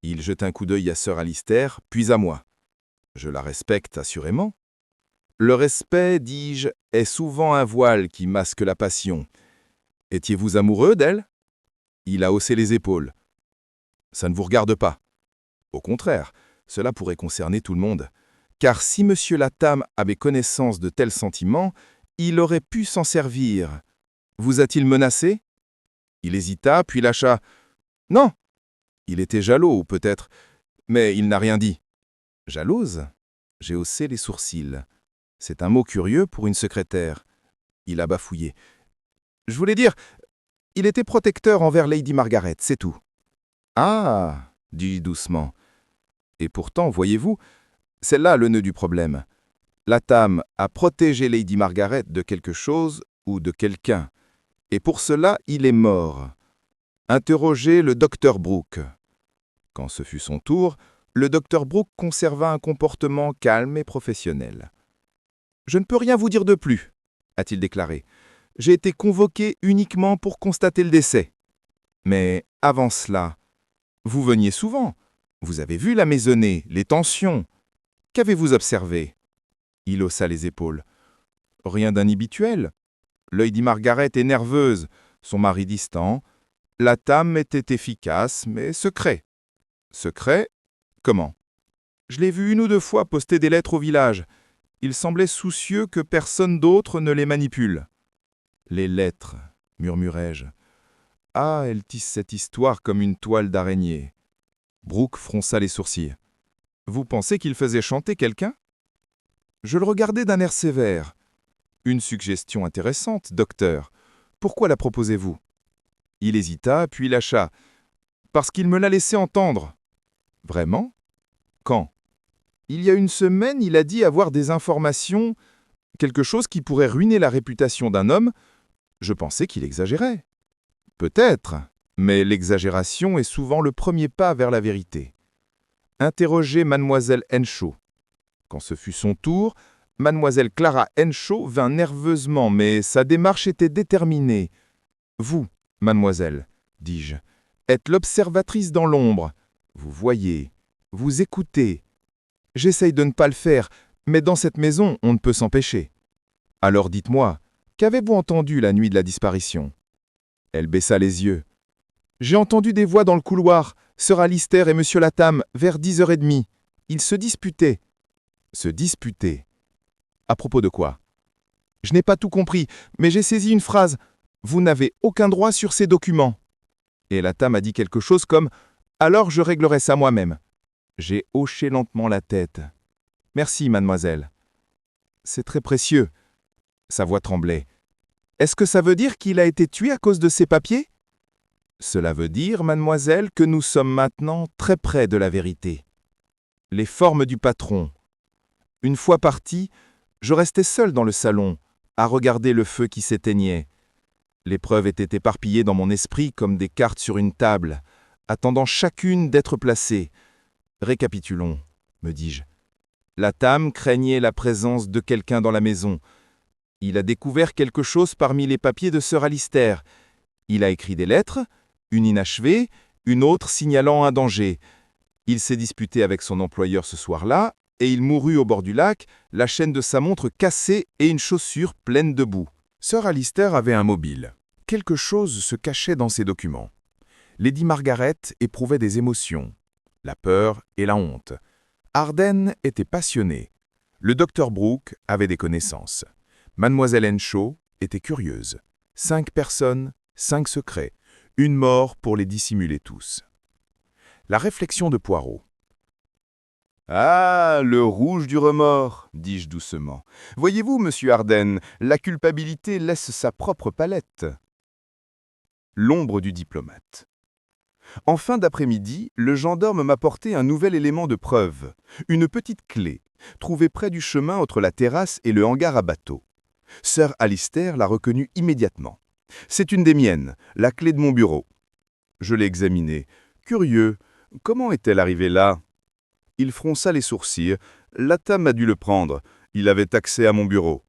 Il jeta un coup d'œil à Sir Alister, puis à moi. « Je la respecte assurément. Le respect, dis-je, est souvent un voile qui masque la passion. Étiez-vous amoureux d'elle? Il a haussé les épaules. Ça ne vous regarde pas. Au contraire, cela pourrait concerner tout le monde. Car si M. Latham avait connaissance de tels sentiments, il aurait pu s'en servir. Vous a-t-il menacé? Il hésita, puis lâcha. Non. Il était jaloux, peut-être, mais il n'a rien dit. Jalouse? J'ai haussé les sourcils. C'est un mot curieux pour une secrétaire. Il a bafouillé. Je voulais dire, il était protecteur envers Lady Margaret, c'est tout. Ah, dis-je doucement. Et pourtant, voyez-vous, c'est là le nœud du problème. Latham a protégé Lady Margaret de quelque chose ou de quelqu'un. Et pour cela, il est mort. Interrogez le docteur Brooke. Quand ce fut son tour, le docteur Brooke conserva un comportement calme et professionnel. « Je ne peux rien vous dire de plus », a-t-il déclaré. « J'ai été convoqué uniquement pour constater le décès. Mais avant cela, vous veniez souvent. Vous avez vu la maisonnée, les tensions. Qu'avez-vous observé ?» Il haussa les épaules. « Rien d'inhabituel. Lady Margaret est nerveuse, son mari distant. Latham était efficace, mais secret. » Secret? Comment? Je l'ai vu une ou deux fois poster des lettres au village. Il semblait soucieux que personne d'autre ne les manipule. Les lettres, murmurai-je. Ah, elle tisse cette histoire comme une toile d'araignée. Brooke fronça les sourcils. Vous pensez qu'il faisait chanter quelqu'un? Je le regardais d'un air sévère. Une suggestion intéressante, docteur. Pourquoi la proposez-vous? Il hésita, puis lâcha. Parce qu'il me l'a laissé entendre. Vraiment? Quand? Il y a une semaine, il a dit avoir des informations, quelque chose qui pourrait ruiner la réputation d'un homme. Je pensais qu'il exagérait. Peut-être, mais l'exagération est souvent le premier pas vers la vérité. Interrogez mademoiselle Henshaw. Quand ce fut son tour, mademoiselle Clara Henshaw vint nerveusement, mais sa démarche était déterminée. Vous, mademoiselle, dis-je, êtes l'observatrice dans l'ombre. Vous voyez, vous écoutez. J'essaye de ne pas le faire, mais dans cette maison, on ne peut s'empêcher. Alors dites-moi, qu'avez-vous entendu la nuit de la disparition? Elle baissa les yeux. J'ai entendu des voix dans le couloir, Sir Alister et M. Latham, vers 10h30. Ils se disputaient. Se disputer. À propos de quoi? Je n'ai pas tout compris, mais j'ai saisi une phrase. Vous n'avez aucun droit sur ces documents. Et Latham a dit quelque chose comme « Alors je réglerai ça moi-même ». J'ai hoché lentement la tête. « Merci, mademoiselle. » C'est très précieux. Sa voix tremblait. « Est-ce que ça veut dire qu'il a été tué à cause de ces papiers ?» Cela veut dire, mademoiselle, que nous sommes maintenant très près de la vérité. Les formes du patron. Une fois parti, je restais seul dans le salon, à regarder le feu qui s'éteignait. Les preuves étaient éparpillées dans mon esprit comme des cartes sur une table, attendant chacune d'être placée. Récapitulons, me dis-je. Latham craignait la présence de quelqu'un dans la maison. Il a découvert quelque chose parmi les papiers de Sir Alister. Il a écrit des lettres, une inachevée, une autre signalant un danger. Il s'est disputé avec son employeur ce soir-là, et il mourut au bord du lac, la chaîne de sa montre cassée et une chaussure pleine de boue. Sir Alister avait un mobile. Quelque chose se cachait dans ses documents. Lady Margaret éprouvait des émotions, la peur et la honte. Arden était passionné. Le docteur Brooke avait des connaissances. Mademoiselle Henshaw était curieuse. 5 personnes, 5 secrets. Une mort pour les dissimuler tous. La réflexion de Poirot. « Ah, le rouge du remords, dis-je doucement. Voyez-vous, monsieur Arden, la culpabilité laisse sa propre palette. » L'ombre du diplomate. En fin d'après-midi, le gendarme m'a porté un nouvel élément de preuve, une petite clé, trouvée près du chemin entre la terrasse et le hangar à bateaux. Sir Alister l'a reconnue immédiatement. C'est une des miennes, la clé de mon bureau. Je l'ai examinée. Curieux, comment est-elle arrivée là? Il fronça les sourcils. Latham a dû le prendre. Il avait accès à mon bureau.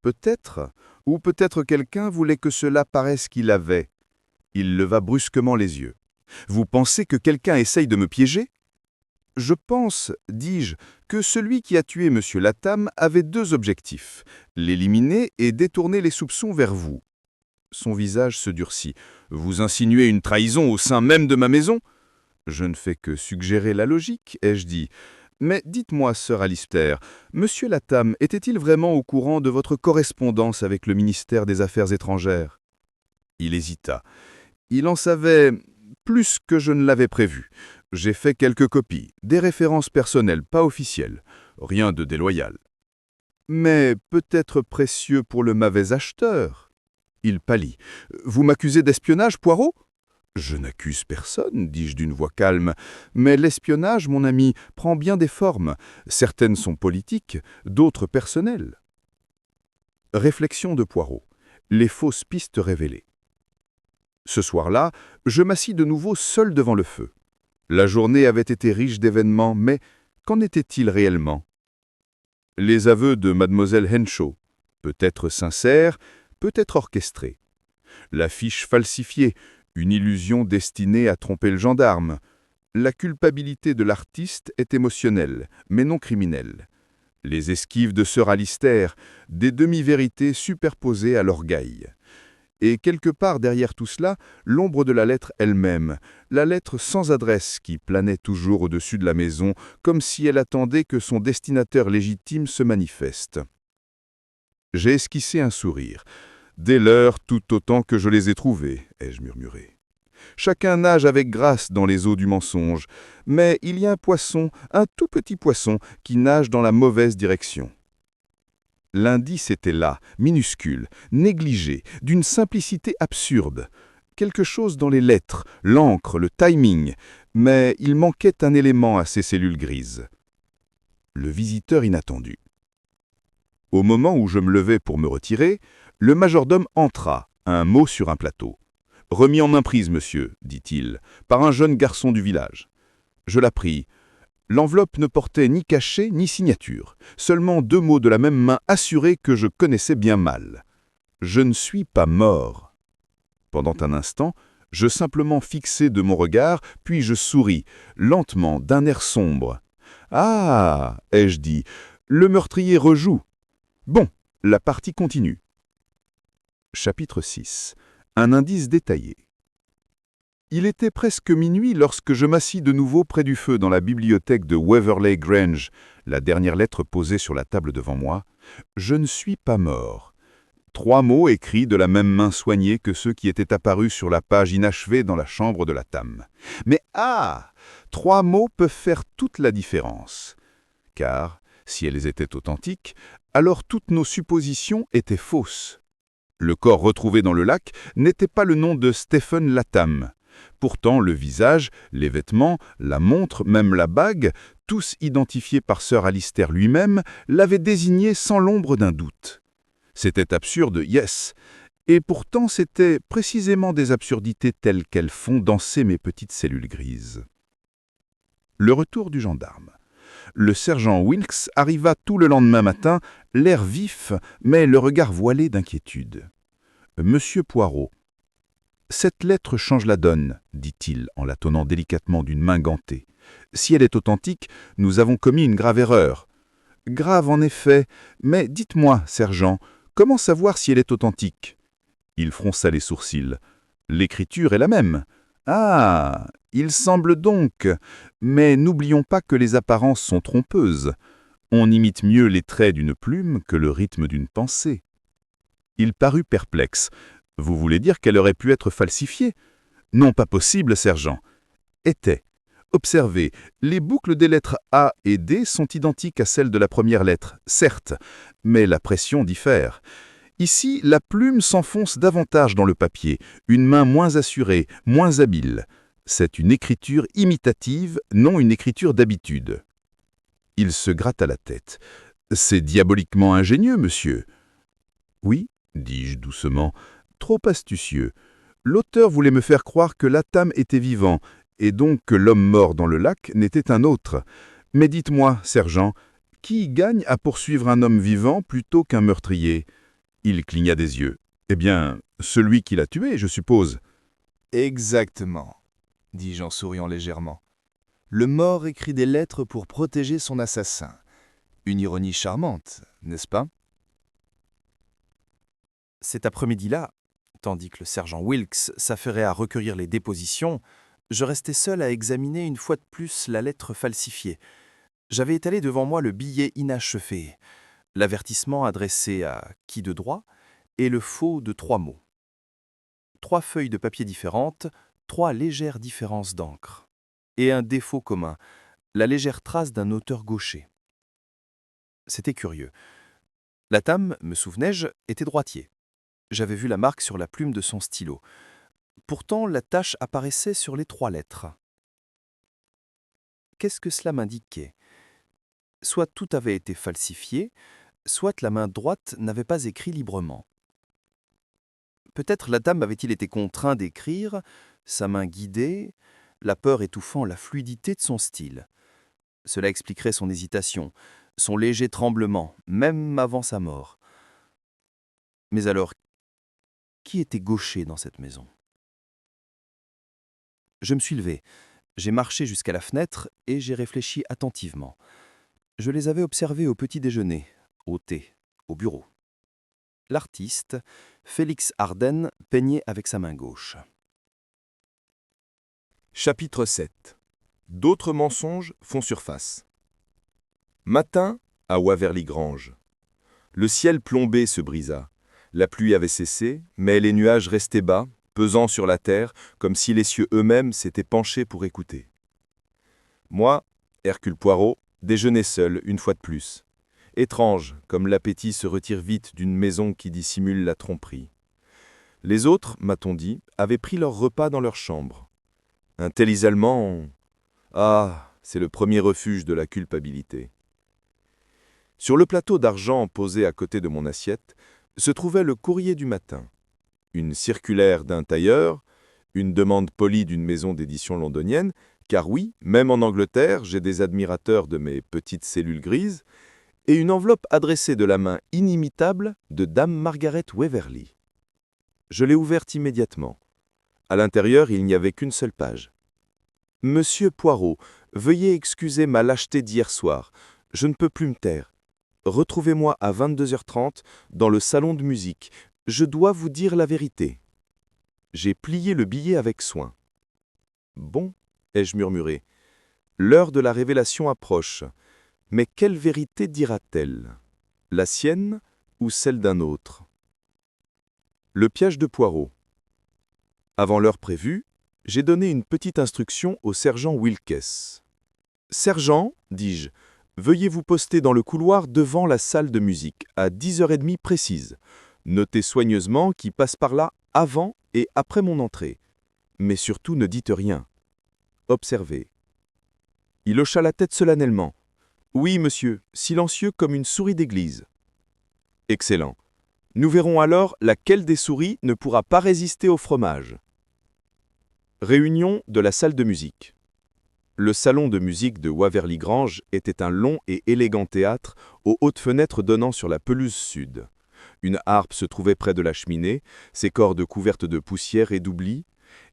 Peut-être, ou peut-être quelqu'un voulait que cela paraisse qu'il avait. Il leva brusquement les yeux. Vous pensez que quelqu'un essaye de me piéger? Je pense, dis-je, que celui qui a tué M. Latham avait deux objectifs, l'éliminer et détourner les soupçons vers vous. Son visage se durcit. Vous insinuez une trahison au sein même de ma maison? Je ne fais que suggérer la logique, ai-je dit. Mais dites-moi, sœur Alistair, M. Latham était-il vraiment au courant de votre correspondance avec le ministère des Affaires étrangères? Il hésita. Il en savait plus que je ne l'avais prévu. J'ai fait quelques copies, des références personnelles, pas officielles. Rien de déloyal. Mais peut-être précieux pour le mauvais acheteur. Il pâlit. Vous m'accusez d'espionnage, Poirot? Je n'accuse personne, dis-je d'une voix calme, mais l'espionnage, mon ami, prend bien des formes. Certaines sont politiques, d'autres personnelles. Réflexion de Poirot. Les fausses pistes révélées. Ce soir-là, je m'assis de nouveau seul devant le feu. La journée avait été riche d'événements, mais qu'en était-il réellement? Les aveux de mademoiselle Henshaw, peut-être sincères, peut-être orchestrés. L'affiche falsifiée, une illusion destinée à tromper le gendarme. La culpabilité de l'artiste est émotionnelle, mais non criminelle. Les esquives de sœur Alistair, des demi-vérités superposées à l'orgueil. Et quelque part derrière tout cela, l'ombre de la lettre elle-même, la lettre sans adresse qui planait toujours au-dessus de la maison, comme si elle attendait que son destinataire légitime se manifeste. J'ai esquissé un sourire. Dès l'heure, tout autant que je les ai trouvés, ai-je murmuré. Chacun nage avec grâce dans les eaux du mensonge, mais il y a un poisson, un tout petit poisson, qui nage dans la mauvaise direction. L'indice était là, minuscule, négligé, d'une simplicité absurde. Quelque chose dans les lettres, l'encre, le timing, mais il manquait un élément à ces cellules grises. Le visiteur inattendu. Au moment où je me levais pour me retirer, le majordome entra, un mot sur un plateau. « Remis en main prise, monsieur, dit-il, par un jeune garçon du village. » Je la pris. L'enveloppe ne portait ni cachet ni signature, seulement deux mots de la même main assurée que je connaissais bien mal. « Je ne suis pas mort. » Pendant un instant, je simplement fixai de mon regard, puis je souris, lentement, d'un air sombre. « Ah !» ai-je dit, « le meurtrier rejoue. Bon, la partie continue. » Chapitre 6. Un indice détaillé. Il était presque minuit lorsque je m'assis de nouveau près du feu dans la bibliothèque de Waverley Grange, la dernière lettre posée sur la table devant moi. « Je ne suis pas mort. » 3 mots écrits de la même main soignée que ceux qui étaient apparus sur la page inachevée dans la chambre de Latham. Mais 3 mots peuvent faire toute la différence. Car, si elles étaient authentiques, alors toutes nos suppositions étaient fausses. Le corps retrouvé dans le lac n'était pas le nom de Stephen Latham. Pourtant, le visage, les vêtements, la montre, même la bague, tous identifiés par sœur Alistair lui-même, l'avaient désigné sans l'ombre d'un doute. C'était absurde, yes, et pourtant c'était précisément des absurdités telles qu'elles font danser mes petites cellules grises. Le retour du gendarme. Le sergent Wilkes arriva tout le lendemain matin, l'air vif, mais le regard voilé d'inquiétude. « Monsieur Poirot, cette lettre change la donne, dit-il en la tenant délicatement d'une main gantée. Si elle est authentique, nous avons commis une grave erreur. Grave en effet, mais dites-moi, sergent, comment savoir si elle est authentique? Il fronça les sourcils. L'écriture est la même. Ah, il semble donc. Mais n'oublions pas que les apparences sont trompeuses. On imite mieux les traits d'une plume que le rythme d'une pensée. Il parut perplexe. Vous voulez dire qu'elle aurait pu être falsifiée? Non, pas possible, sergent. Était. Observez, les boucles des lettres A et D sont identiques à celles de la première lettre, certes, mais la pression diffère. Ici, la plume s'enfonce davantage dans le papier, une main moins assurée, moins habile. C'est une écriture imitative, non une écriture d'habitude. Il se gratta la tête. C'est diaboliquement ingénieux, monsieur. Oui, dis-je doucement, trop astucieux. L'auteur voulait me faire croire que Latham était vivant, et donc que l'homme mort dans le lac n'était un autre. Mais dites-moi, sergent, qui gagne à poursuivre un homme vivant plutôt qu'un meurtrier? Il cligna des yeux. Eh bien, celui qui l'a tué, je suppose. Exactement, dis-je en souriant légèrement. Le mort écrit des lettres pour protéger son assassin. Une ironie charmante, n'est-ce pas? Cet après-midi-là, tandis que le sergent Wilkes s'affairait à recueillir les dépositions, je restais seul à examiner une fois de plus la lettre falsifiée. J'avais étalé devant moi le billet inachevé, l'avertissement adressé à qui de droit et le faux de 3 mots. 3 feuilles de papier différentes, 3 légères différences d'encre. Et un défaut commun, la légère trace d'un auteur gaucher. C'était curieux. Latham, me souvenais-je, était droitier. J'avais vu la marque sur la plume de son stylo. Pourtant, la tache apparaissait sur les 3 lettres. Qu'est-ce que cela m'indiquait? Soit tout avait été falsifié, soit la main droite n'avait pas écrit librement. Peut-être Latham avait-il été contraint d'écrire, sa main guidée, la peur étouffant la fluidité de son style. Cela expliquerait son hésitation, son léger tremblement, même avant sa mort. Mais alors, qui était gaucher dans cette maison? Je me suis levé, j'ai marché jusqu'à la fenêtre et j'ai réfléchi attentivement. Je les avais observés au petit déjeuner, au thé, au bureau. L'artiste, Félix Arden, peignait avec sa main gauche. Chapitre 7. D'autres mensonges font surface. Matin à Waverly Grange. Le ciel plombé se brisa. La pluie avait cessé, mais les nuages restaient bas, pesant sur la terre, comme si les cieux eux-mêmes s'étaient penchés pour écouter. Moi, Hercule Poirot, déjeunais seul une fois de plus. Étrange, comme l'appétit se retire vite d'une maison qui dissimule la tromperie. Les autres, m'a-t-on dit, avaient pris leur repas dans leur chambre. Un tel isolement... Ah, c'est le premier refuge de la culpabilité. Sur le plateau d'argent posé à côté de mon assiette, se trouvait le courrier du matin. Une circulaire d'un tailleur, une demande polie d'une maison d'édition londonienne, car oui, même en Angleterre, j'ai des admirateurs de mes petites cellules grises, et une enveloppe adressée de la main inimitable de Dame Margaret Waverly. Je l'ai ouverte immédiatement. À l'intérieur, il n'y avait qu'une seule page. « Monsieur Poirot, veuillez excuser ma lâcheté d'hier soir. Je ne peux plus me taire. Retrouvez-moi à 22h30 dans le salon de musique. Je dois vous dire la vérité. » J'ai plié le billet avec soin. « Bon, » ai-je murmuré, « l'heure de la révélation approche. Mais quelle vérité dira-t-elle? La sienne ou celle d'un autre? » Le piège de Poirot. Avant l'heure prévue, j'ai donné une petite instruction au sergent Wilkes. « Sergent, dis-je, veuillez vous poster dans le couloir devant la salle de musique à 10h30 précise. Notez soigneusement qui passe par là avant et après mon entrée. Mais surtout ne dites rien. Observez. » Il hocha la tête solennellement. « Oui, monsieur, silencieux comme une souris d'église. » Excellent. Nous verrons alors laquelle des souris ne pourra pas résister au fromage. Réunion de la salle de musique. Le salon de musique de Waverly Grange était un long et élégant théâtre aux hautes fenêtres donnant sur la pelouse sud. Une harpe se trouvait près de la cheminée, ses cordes couvertes de poussière et d'oubli,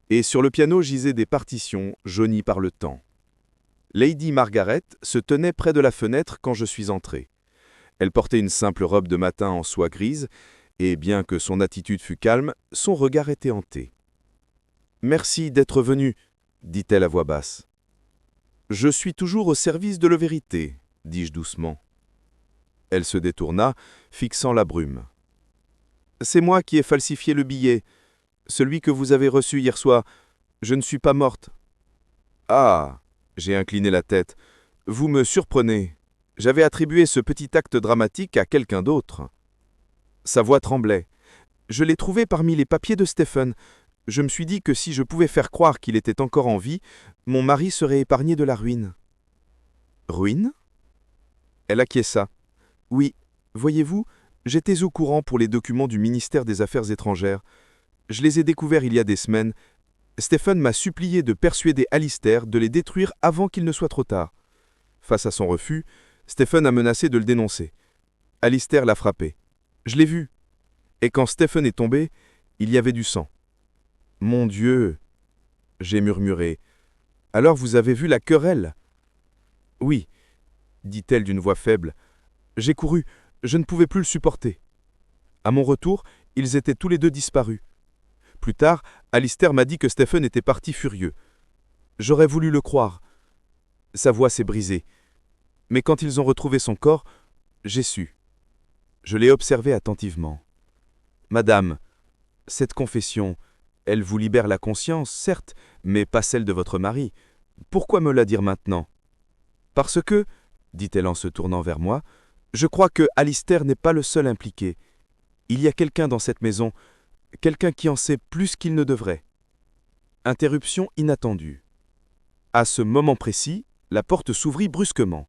et sur le piano gisaient des partitions jaunies par le temps. Lady Margaret se tenait près de la fenêtre quand je suis entré. Elle portait une simple robe de matin en soie grise, et bien que son attitude fût calme, son regard était hanté. « Merci d'être venu, » dit-elle à voix basse. « Je suis toujours au service de la vérité, » dis-je doucement. Elle se détourna, fixant la brume. « C'est moi qui ai falsifié le billet, celui que vous avez reçu hier soir. Je ne suis pas morte. »« Ah !» j'ai incliné la tête. « Vous me surprenez. J'avais attribué ce petit acte dramatique à quelqu'un d'autre. » Sa voix tremblait. « Je l'ai trouvé parmi les papiers de Stephen. Je me suis dit que si je pouvais faire croire qu'il était encore en vie, mon mari serait épargné de la ruine. » « Ruine ?» Elle acquiesça. « Oui, voyez-vous, j'étais au courant pour les documents du ministère des Affaires étrangères. Je les ai découverts il y a des semaines. Stephen m'a supplié de persuader Alistair de les détruire avant qu'il ne soit trop tard. Face à son refus, Stephen a menacé de le dénoncer. Alistair l'a frappé. Je l'ai vu. Et quand Stephen est tombé, il y avait du sang. « Mon Dieu !» j'ai murmuré. « Alors vous avez vu la querelle? Oui, dit-elle d'une voix faible. J'ai couru, je ne pouvais plus le supporter. À mon retour, ils étaient tous les deux disparus. Plus tard, Alistair m'a dit que Stephen était parti furieux. J'aurais voulu le croire. Sa voix s'est brisée. Mais quand ils ont retrouvé son corps, j'ai su. Je l'ai observé attentivement. Madame, cette confession, elle vous libère la conscience, certes, mais pas celle de votre mari. Pourquoi me la dire maintenant? Parce que, dit-elle en se tournant vers moi, je crois que Alistair n'est pas le seul impliqué. Il y a quelqu'un dans cette maison, quelqu'un qui en sait plus qu'il ne devrait. Interruption inattendue. À ce moment précis, la porte s'ouvrit brusquement.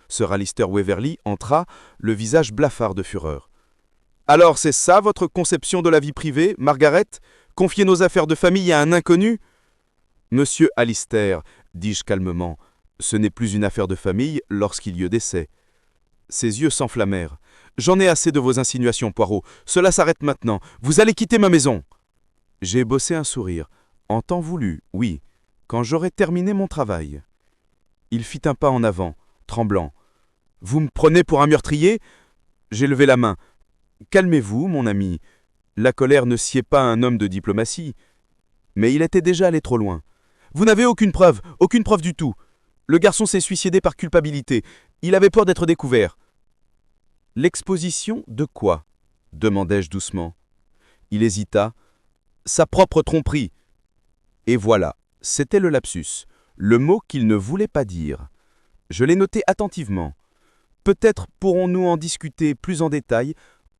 Sir Alistair Waverley entra, le visage blafard de fureur. « Alors c'est ça votre conception de la vie privée, Margaret? Confier nos affaires de famille à un inconnu ?»« Monsieur Alistair, dis-je calmement, ce n'est plus une affaire de famille lorsqu'il y eut décès. » Ses yeux s'enflammèrent. « J'en ai assez de vos insinuations, Poirot. Cela s'arrête maintenant. Vous allez quitter ma maison. » J'ai bossé un sourire. En temps voulu, oui, quand j'aurai terminé mon travail. Il fit un pas en avant, tremblant. « Vous me prenez pour un meurtrier ?» J'ai levé la main. « Calmez-vous, mon ami. La colère ne sied pas un homme de diplomatie. » Mais il était déjà allé trop loin. « Vous n'avez aucune preuve du tout. Le garçon s'est suicidé par culpabilité. Il avait peur d'être découvert. » « L'exposition de quoi ?» demandai-je doucement. Il hésita. « Sa propre tromperie. » Et voilà, c'était le lapsus, le mot qu'il ne voulait pas dire. Je l'ai noté attentivement. Peut-être pourrons-nous en discuter plus en détail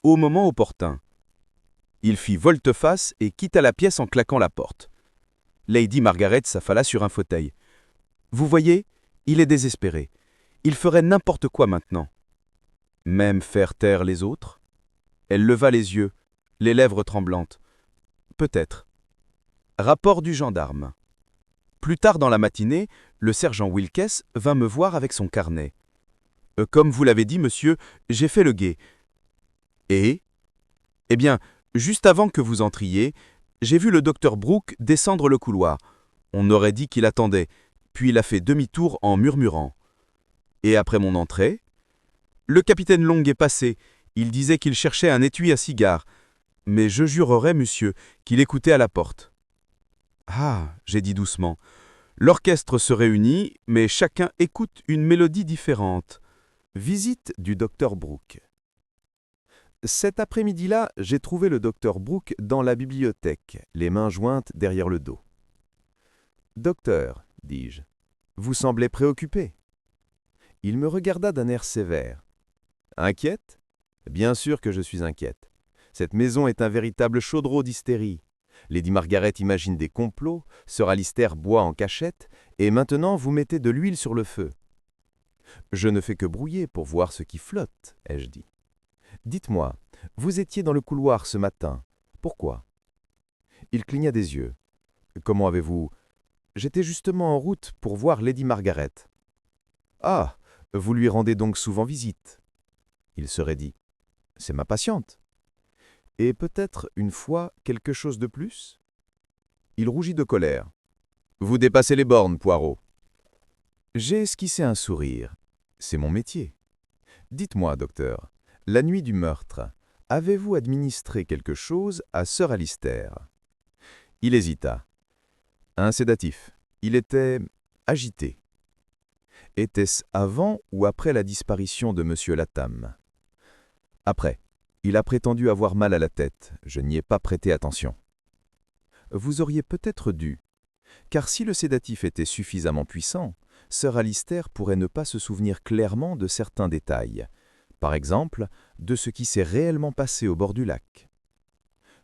au moment opportun. Il fit volte-face et quitta la pièce en claquant la porte. Lady Margaret s'affala sur un fauteuil. « Vous voyez, il est désespéré. Il ferait n'importe quoi maintenant. » Même faire taire les autres? Elle leva les yeux, les lèvres tremblantes. Peut-être. Rapport du gendarme. Plus tard dans la matinée, le sergent Wilkes vint me voir avec son carnet. Comme vous l'avez dit, monsieur, j'ai fait le guet. Et? Eh bien, juste avant que vous entriez, j'ai vu le docteur Brooke descendre le couloir. On aurait dit qu'il attendait, puis il a fait demi-tour en murmurant. Et après mon entrée? Le capitaine Long est passé. Il disait qu'il cherchait un étui à cigare. Mais je jurerais, monsieur, qu'il écoutait à la porte. Ah, j'ai dit doucement. L'orchestre se réunit, mais chacun écoute une mélodie différente. Visite du docteur Brooke. Cet après-midi-là, j'ai trouvé le docteur Brooke dans la bibliothèque, les mains jointes derrière le dos. « Docteur, dis-je, vous semblez préoccupé. » Il me regarda d'un air sévère. « Inquiète? Bien sûr que je suis inquiète. Cette maison est un véritable chaudreau d'hystérie. Lady Margaret imagine des complots, Sir Alistair boit en cachette, et maintenant vous mettez de l'huile sur le feu. »« Je ne fais que brouiller pour voir ce qui flotte, ai-je dit. Dites-moi, vous étiez dans le couloir ce matin. Pourquoi ?» Il cligna des yeux. « Comment avez-vous... » ?»« J'étais justement en route pour voir Lady Margaret. »« Ah, vous lui rendez donc souvent visite ?» Il serait dit. « C'est ma patiente. » « Et peut-être, une fois, quelque chose de plus ?» Il rougit de colère. « Vous dépassez les bornes, Poirot. » J'ai esquissé un sourire. C'est mon métier. Dites-moi, docteur, la nuit du meurtre, avez-vous administré quelque chose à Sir Alistair? Il hésita. Un sédatif. Il était agité. Était-ce avant ou après la disparition de M. Latham? Après. Il a prétendu avoir mal à la tête. Je n'y ai pas prêté attention. Vous auriez peut-être dû, car si le sédatif était suffisamment puissant, Sir Alistair pourrait ne pas se souvenir clairement de certains détails, par exemple, de ce qui s'est réellement passé au bord du lac.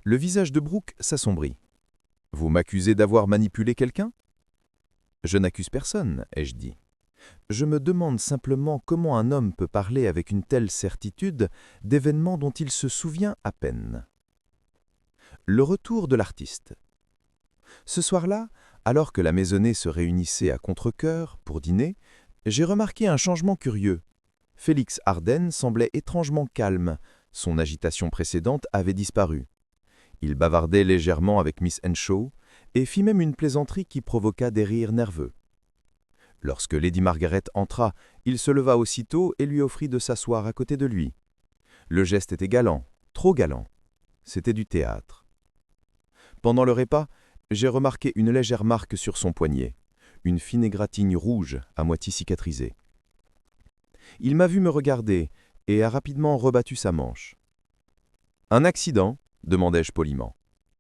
Le visage de Brooke s'assombrit. « Vous m'accusez d'avoir manipulé quelqu'un ?»« Je n'accuse personne, ai-je dit. Je me demande simplement comment un homme peut parler avec une telle certitude d'événements dont il se souvient à peine. » Le retour de l'artiste. Ce soir-là, alors que la maisonnée se réunissait à contre-cœur pour dîner, j'ai remarqué un changement curieux. Félix Arden semblait étrangement calme. Son agitation précédente avait disparu. Il bavardait légèrement avec Miss Henshaw et fit même une plaisanterie qui provoqua des rires nerveux. Lorsque Lady Margaret entra, il se leva aussitôt et lui offrit de s'asseoir à côté de lui. Le geste était galant, trop galant. C'était du théâtre. Pendant le repas, j'ai remarqué une légère marque sur son poignet, une fine égratigne rouge à moitié cicatrisée. Il m'a vu me regarder et a rapidement rebattu sa manche. « Un accident ?» demandai-je poliment.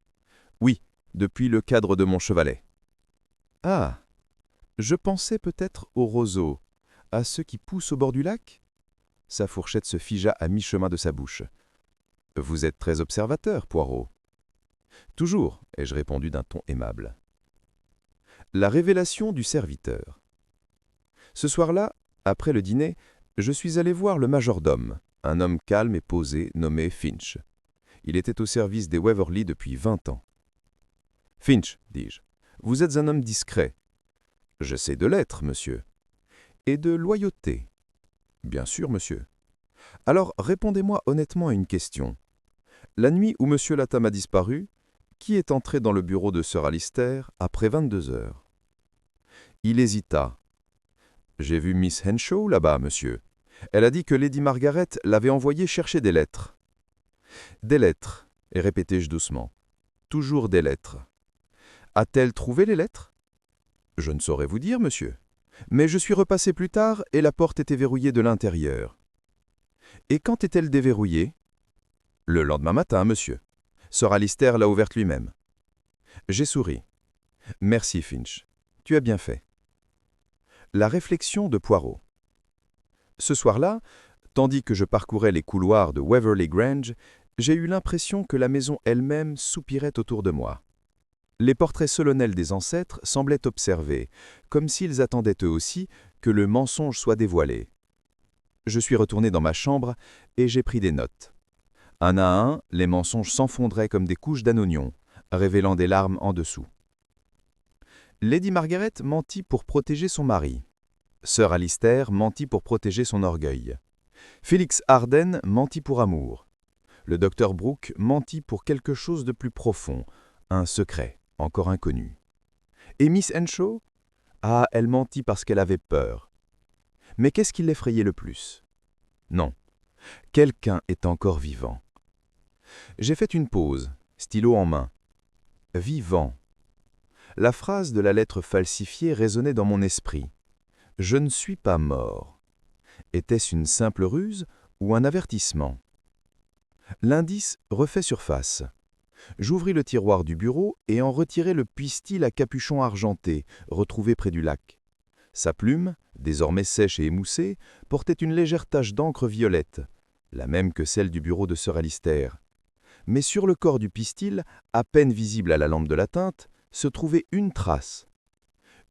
« Oui, depuis le cadre de mon chevalet. »« Ah, je pensais peut-être aux roseaux, à ceux qui poussent au bord du lac ?» Sa fourchette se figea à mi-chemin de sa bouche. « Vous êtes très observateur, Poirot. »« Toujours, ai-je répondu d'un ton aimable. » La révélation du serviteur. Ce soir-là, après le dîner, je suis allé voir le majordome, un homme calme et posé nommé Finch. Il était au service des Waverley depuis 20 ans. « Finch, dis-je, vous êtes un homme discret. »« Je sais de l'être, monsieur. »« Et de loyauté. »« Bien sûr, monsieur. »« Alors, répondez-moi honnêtement à une question. La nuit où monsieur Latham a disparu, qui est entré dans le bureau de Sir Alister après 22 heures ?» Il hésita. « J'ai vu Miss Henshaw là-bas, monsieur. Elle a dit que Lady Margaret l'avait envoyée chercher des lettres. » « Des lettres, et répétai-je doucement. Toujours des lettres. A-t-elle trouvé les lettres ? Je ne saurais vous dire, monsieur. Mais je suis repassé plus tard et la porte était verrouillée de l'intérieur. Et quand est-elle déverrouillée ? Le lendemain matin, monsieur. Sir Alister l'a ouverte lui-même. J'ai souri. Merci, Finch. Tu as bien fait. La réflexion de Poirot. Ce soir-là, tandis que je parcourais les couloirs de Waverley Grange, j'ai eu l'impression que la maison elle-même soupirait autour de moi. Les portraits solennels des ancêtres semblaient observer, comme s'ils attendaient eux aussi que le mensonge soit dévoilé. Je suis retourné dans ma chambre et j'ai pris des notes. Un à un, les mensonges s'enfondraient comme des couches d'un oignon, révélant des larmes en dessous. Lady Margaret mentit pour protéger son mari. Sir Alister mentit pour protéger son orgueil. Félix Arden mentit pour amour. Le docteur Brooke mentit pour quelque chose de plus profond, un secret, encore inconnu. Et Miss Henshaw ? Ah, elle mentit parce qu'elle avait peur. Mais qu'est-ce qui l'effrayait le plus ? Non, quelqu'un est encore vivant. J'ai fait une pause, stylo en main. Vivant. La phrase de la lettre falsifiée résonnait dans mon esprit. Je ne suis pas mort. Était-ce une simple ruse ou un avertissement ? L'indice refait surface. J'ouvris le tiroir du bureau et en retirai le pistil à capuchon argenté, retrouvé près du lac. Sa plume, désormais sèche et émoussée, portait une légère tache d'encre violette, la même que celle du bureau de Sir Alister. Mais sur le corps du pistil, à peine visible à la lampe de la teinte, se trouvait une trace.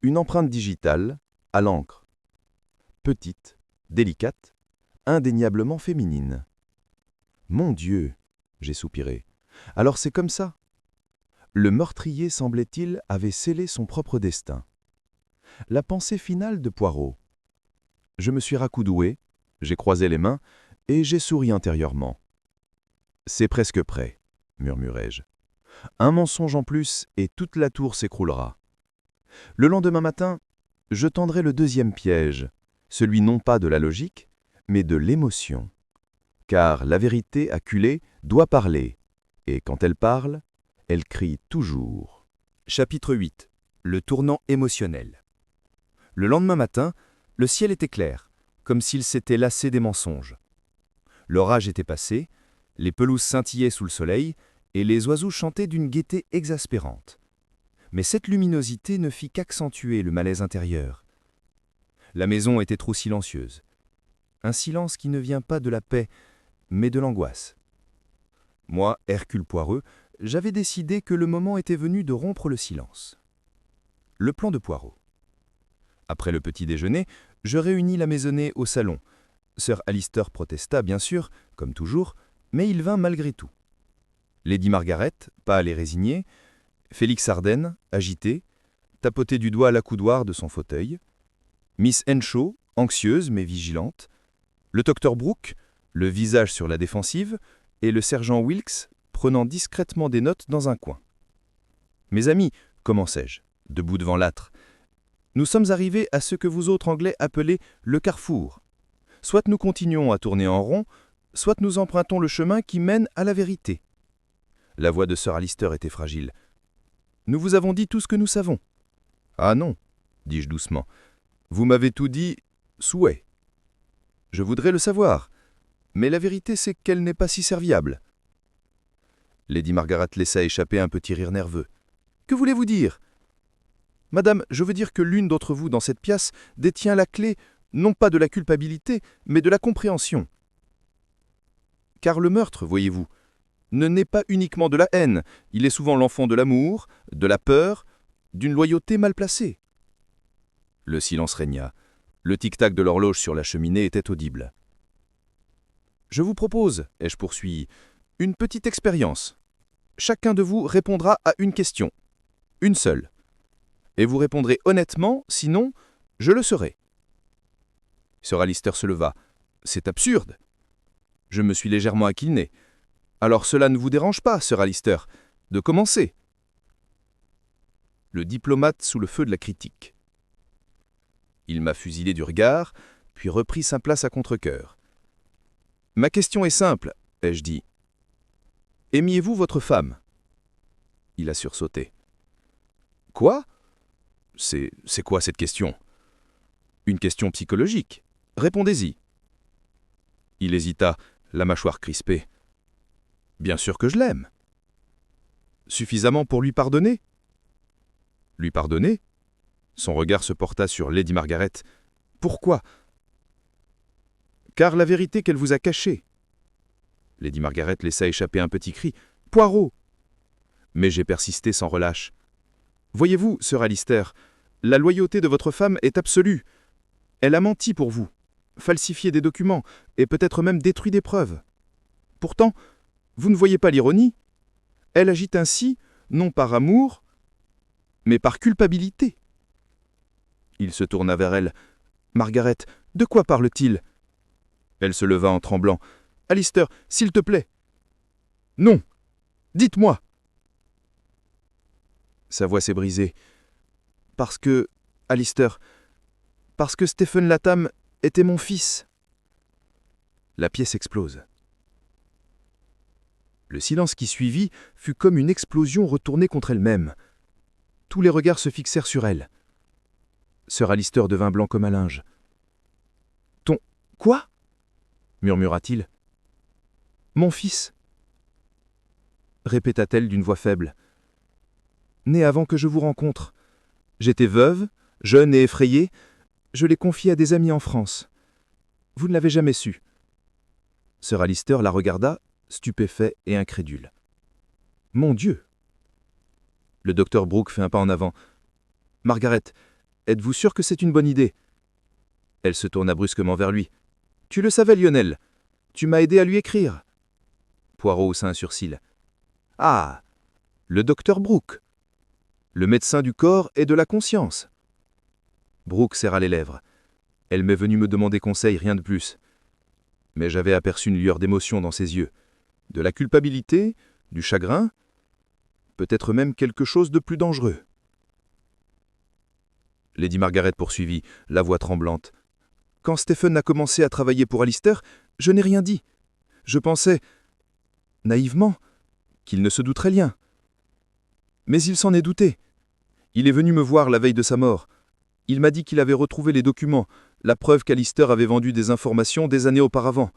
Une empreinte digitale, à l'encre. Petite, délicate, indéniablement féminine. Mon Dieu, j'ai soupiré. Alors c'est comme ça. Le meurtrier, semblait-il, avait scellé son propre destin. La pensée finale de Poirot. Je me suis raccoudoé, j'ai croisé les mains et j'ai souri intérieurement. C'est presque prêt, murmurai-je. Un mensonge en plus et toute la tour s'écroulera. Le lendemain matin, je tendrai le deuxième piège, celui non pas de la logique, mais de l'émotion. Car la vérité acculée doit parler, et quand elle parle, elle crie toujours. Chapitre 8. Le tournant émotionnel. Le lendemain matin, le ciel était clair, comme s'il s'était lassé des mensonges. L'orage était passé, les pelouses scintillaient sous le soleil, et les oiseaux chantaient d'une gaieté exaspérante. Mais cette luminosité ne fit qu'accentuer le malaise intérieur. La maison était trop silencieuse. Un silence qui ne vient pas de la paix, mais de l'angoisse. Moi, Hercule Poireux, j'avais décidé que le moment était venu de rompre le silence. Le plan de Poirot. Après le petit déjeuner, je réunis la maisonnée au salon. Sir Alister protesta, bien sûr, comme toujours, mais il vint malgré tout. Lady Margaret, pâle et résignée, Félix Arden, agité, tapotait du doigt l'accoudoir de son fauteuil, Miss Henshaw, anxieuse mais vigilante, le docteur Brooke, le visage sur la défensive, et le sergent Wilkes, prenant discrètement des notes dans un coin. « Mes amis, commençai-je, debout devant l'âtre, Nous sommes arrivés à ce que vous autres Anglais appelez le carrefour. Soit nous continuons à tourner en rond, soit nous empruntons le chemin qui mène à la vérité. » La voix de Sir Alister était fragile. « Nous vous avons dit tout ce que nous savons. »« Ah non, dis-je doucement. Vous m'avez tout dit, souhait. Je voudrais le savoir, mais la vérité c'est qu'elle n'est pas si serviable. » Lady Margaret laissa échapper un petit rire nerveux. « Que voulez-vous dire ? Madame, je veux dire que l'une d'entre vous dans cette pièce détient la clé, non pas de la culpabilité, mais de la compréhension. Car le meurtre, voyez-vous, ne naît pas uniquement de la haine, il est souvent l'enfant de l'amour, de la peur, d'une loyauté mal placée. » Le silence régna. Le tic-tac de l'horloge sur la cheminée était audible. « Je vous propose, ai-je poursuivi, une petite expérience. Chacun de vous répondra à une question. Une seule. Et vous répondrez honnêtement, sinon, je le serai. » Sir Alister se leva. « C'est absurde. » Je me suis légèrement incliné. « Alors cela ne vous dérange pas, Sir Alister, de commencer ?» Le diplomate sous le feu de la critique. Il m'a fusillé du regard, puis repris sa place à contre-cœur. « Ma question est simple, ai-je dit. Aimiez-vous votre femme ?» Il a sursauté. « Quoi ? C'est quoi cette question ? Une question psychologique. Répondez-y. » Il hésita, la mâchoire crispée. « Bien sûr que je l'aime. » « Suffisamment pour lui pardonner ?»« Lui pardonner ?» Son regard se porta sur Lady Margaret. « Pourquoi ? » »« Car la vérité qu'elle vous a cachée. » Lady Margaret laissa échapper un petit cri. « Poirot !» Mais j'ai persisté sans relâche. « Voyez-vous, Sir Alister, la loyauté de votre femme est absolue. Elle a menti pour vous, falsifié des documents et peut-être même détruit des preuves. Pourtant, vous ne voyez pas l'ironie ? Elle agit ainsi, non par amour, mais par culpabilité. » Il se tourna vers elle. « Margaret, de quoi parle-t-il » Elle se leva en tremblant. « Alister, s'il te plaît. »« Non. Dites-moi. » Sa voix s'est brisée. « Parce que, Alister, parce que Stephen Latham était mon fils. » La pièce explose. Le silence qui suivit fut comme une explosion retournée contre elle-même. Tous les regards se fixèrent sur elle. Sir Alister devint blanc comme un linge. « Ton... quoi ?» murmura-t-il. « Mon fils, » répéta-t-elle d'une voix faible. « Né avant que je vous rencontre. J'étais veuve, jeune et effrayée. Je l'ai confié à des amis en France. Vous ne l'avez jamais su. » Sir Alister la regarda, stupéfait et incrédule. « Mon Dieu !» Le docteur Brooke fit un pas en avant. « Margaret, êtes-vous sûre que c'est une bonne idée ?» Elle se tourna brusquement vers lui. « Tu le savais, Lionel. Tu m'as aidé à lui écrire. » Poirot haussa un sourcil. « Ah, le docteur Brooke, le médecin du corps et de la conscience. » Brooke serra les lèvres. Elle m'est venue me demander conseil, rien de plus. Mais j'avais aperçu une lueur d'émotion dans ses yeux. De la culpabilité, du chagrin, peut-être même quelque chose de plus dangereux. Lady Margaret poursuivit, la voix tremblante. « Quand Stephen a commencé à travailler pour Alister, je n'ai rien dit. Je pensais, naïvement, qu'il ne se douterait rien. Mais il s'en est douté. Il est venu me voir la veille de sa mort. Il m'a dit qu'il avait retrouvé les documents, la preuve qu'Alister avait vendu des informations des années auparavant.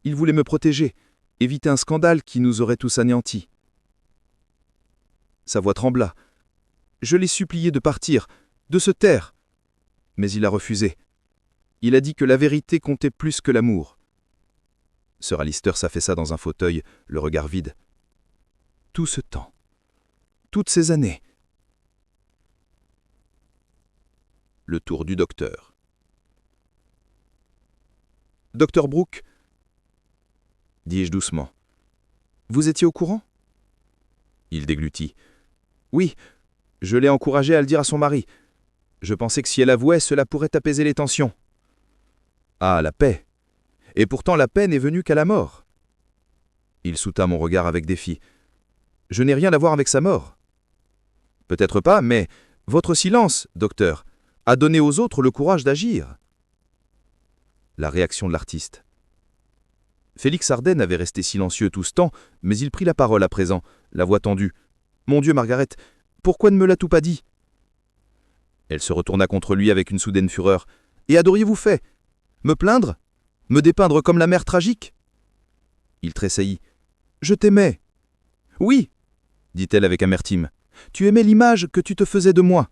Il voulait me protéger, éviter un scandale qui nous aurait tous anéantis. » Sa voix trembla. Je l'ai supplié de partir, de se taire. Mais il a refusé. Il a dit que la vérité comptait plus que l'amour. Sir Alister s'affaissa dans un fauteuil, le regard vide. Tout ce temps, toutes ces années. Le tour du docteur. « Docteur Brooke » dis-je doucement. « Vous étiez au courant ?» Il déglutit. « Oui, je l'ai encouragé à le dire à son mari. Je pensais que si elle avouait, cela pourrait apaiser les tensions. » « Ah, la paix. Et pourtant la paix n'est venue qu'à la mort. » Il souta mon regard avec défi. « Je n'ai rien à voir avec sa mort. » « Peut-être pas, mais votre silence, docteur, à donner aux autres le courage d'agir. La réaction de l'artiste. Félix Ardenne avait resté silencieux tout ce temps, mais il prit la parole à présent, la voix tendue. « Mon Dieu, Margaret, pourquoi ne me l'as-tu pas dit ?» Elle se retourna contre lui avec une soudaine fureur. « Et adoriez-vous fait? Me plaindre? Me dépeindre comme la mère tragique ?» Il tressaillit. « Je t'aimais. »« Oui, » dit-elle avec amertume. « Tu aimais l'image que tu te faisais de moi.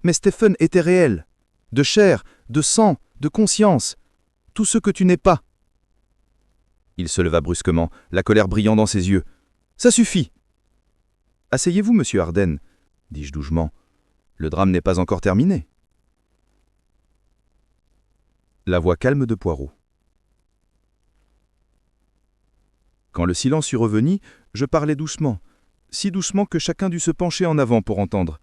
Mais Stephen était réel, de chair, de sang, de conscience, tout ce que tu n'es pas. » Il se leva brusquement, la colère brillant dans ses yeux. « Ça suffit !»« Asseyez-vous, monsieur Ardenne, » dis-je doucement. « Le drame n'est pas encore terminé. » La voix calme de Poirot. Quand le silence fut revenu, je parlais doucement, si doucement que chacun dut se pencher en avant pour entendre.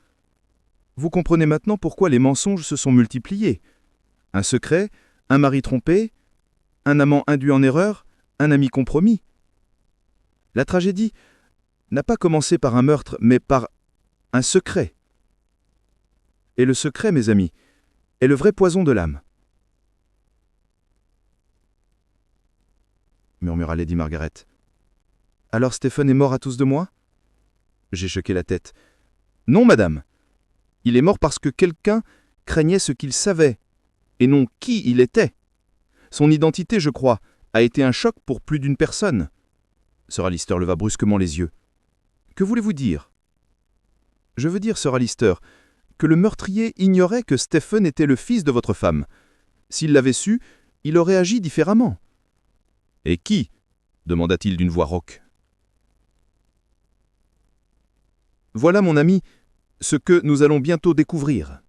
Vous comprenez maintenant pourquoi les mensonges se sont multipliés. Un secret, un mari trompé, un amant induit en erreur, un ami compromis. La tragédie n'a pas commencé par un meurtre, mais par un secret. Et le secret, mes amis, est le vrai poison de l'âme. Murmura Lady Margaret. Alors Stephen est mort à cause de moi? J'ai choqué la tête. Non, madame. Il est mort parce que quelqu'un craignait ce qu'il savait, et non qui il était. Son identité, je crois, a été un choc pour plus d'une personne. Sir Alister leva brusquement les yeux. Que voulez-vous dire? Je veux dire, Sir Alister, que le meurtrier ignorait que Stephen était le fils de votre femme. S'il l'avait su, il aurait agi différemment. Et qui? Demanda-t-il d'une voix rauque. Voilà, mon ami, ce que nous allons bientôt découvrir.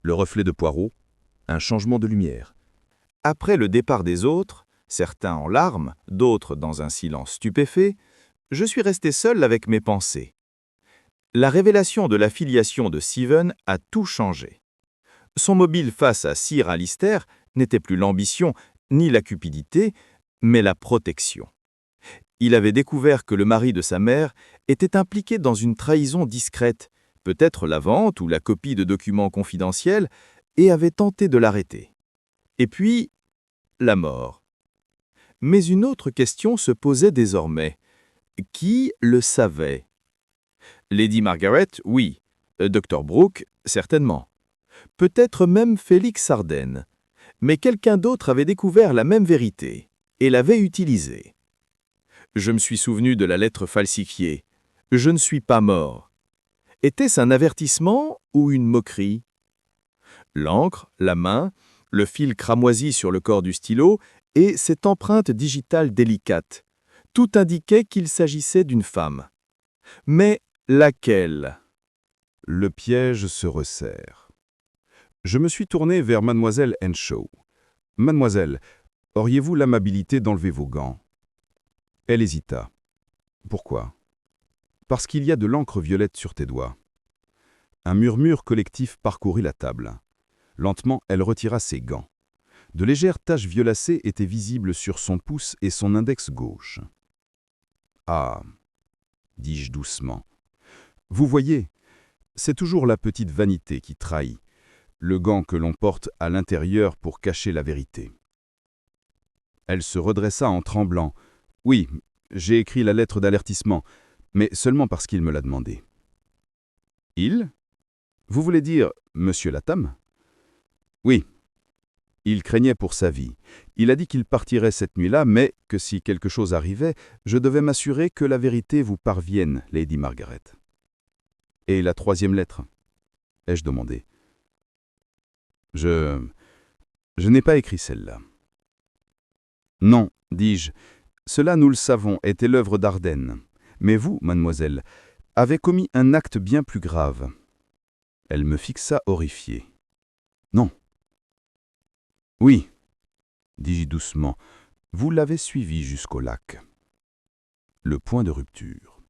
Le reflet de Poirot, un changement de lumière. Après le départ des autres, certains en larmes, d'autres dans un silence stupéfait, je suis resté seul avec mes pensées. La révélation de la filiation de Stephen a tout changé. Son mobile face à Sir Alister n'était plus l'ambition ni la cupidité, mais la protection. Il avait découvert que le mari de sa mère était impliqué dans une trahison discrète, peut-être la vente ou la copie de documents confidentiels, et avait tenté de l'arrêter. Et puis, la mort. Mais une autre question se posait désormais. Qui le savait? Lady Margaret, oui. Dr. Brooke, certainement. Peut-être même Félix Ardenne. Mais quelqu'un d'autre avait découvert la même vérité et l'avait utilisée. Je me suis souvenu de la lettre falsifiée. Je ne suis pas mort. Était-ce un avertissement ou une moquerie? L'encre, la main, le fil cramoisi sur le corps du stylo et cette empreinte digitale délicate. Tout indiquait qu'il s'agissait d'une femme. Mais laquelle? Le piège se resserre. Je me suis tourné vers mademoiselle Henshaw. « Mademoiselle, auriez-vous l'amabilité d'enlever vos gants ?» Elle hésita. « Pourquoi ?»« Parce qu'il y a de l'encre violette sur tes doigts. » Un murmure collectif parcourut la table. Lentement, elle retira ses gants. De légères taches violacées étaient visibles sur son pouce et son index gauche. « Ah !» dis-je doucement. « Vous voyez, c'est toujours la petite vanité qui trahit, le gant que l'on porte à l'intérieur pour cacher la vérité. » Elle se redressa en tremblant. « Oui, j'ai écrit la lettre d'avertissement, mais seulement parce qu'il me l'a demandé. »« Il? Vous voulez dire Monsieur Latham ?»« Oui. Il craignait pour sa vie. Il a dit qu'il partirait cette nuit-là, mais que si quelque chose arrivait, je devais m'assurer que la vérité vous parvienne, Lady Margaret. »« Et la troisième lettre ?» ai-je demandé. « Je n'ai pas écrit celle-là. »« Non, dis-je, cela, nous le savons, était l'œuvre d'Ardenne. Mais vous, mademoiselle, avez commis un acte bien plus grave. » Elle me fixa horrifiée. « Non. »« Oui, dis-je doucement, vous l'avez suivi jusqu'au lac. » Le point de rupture.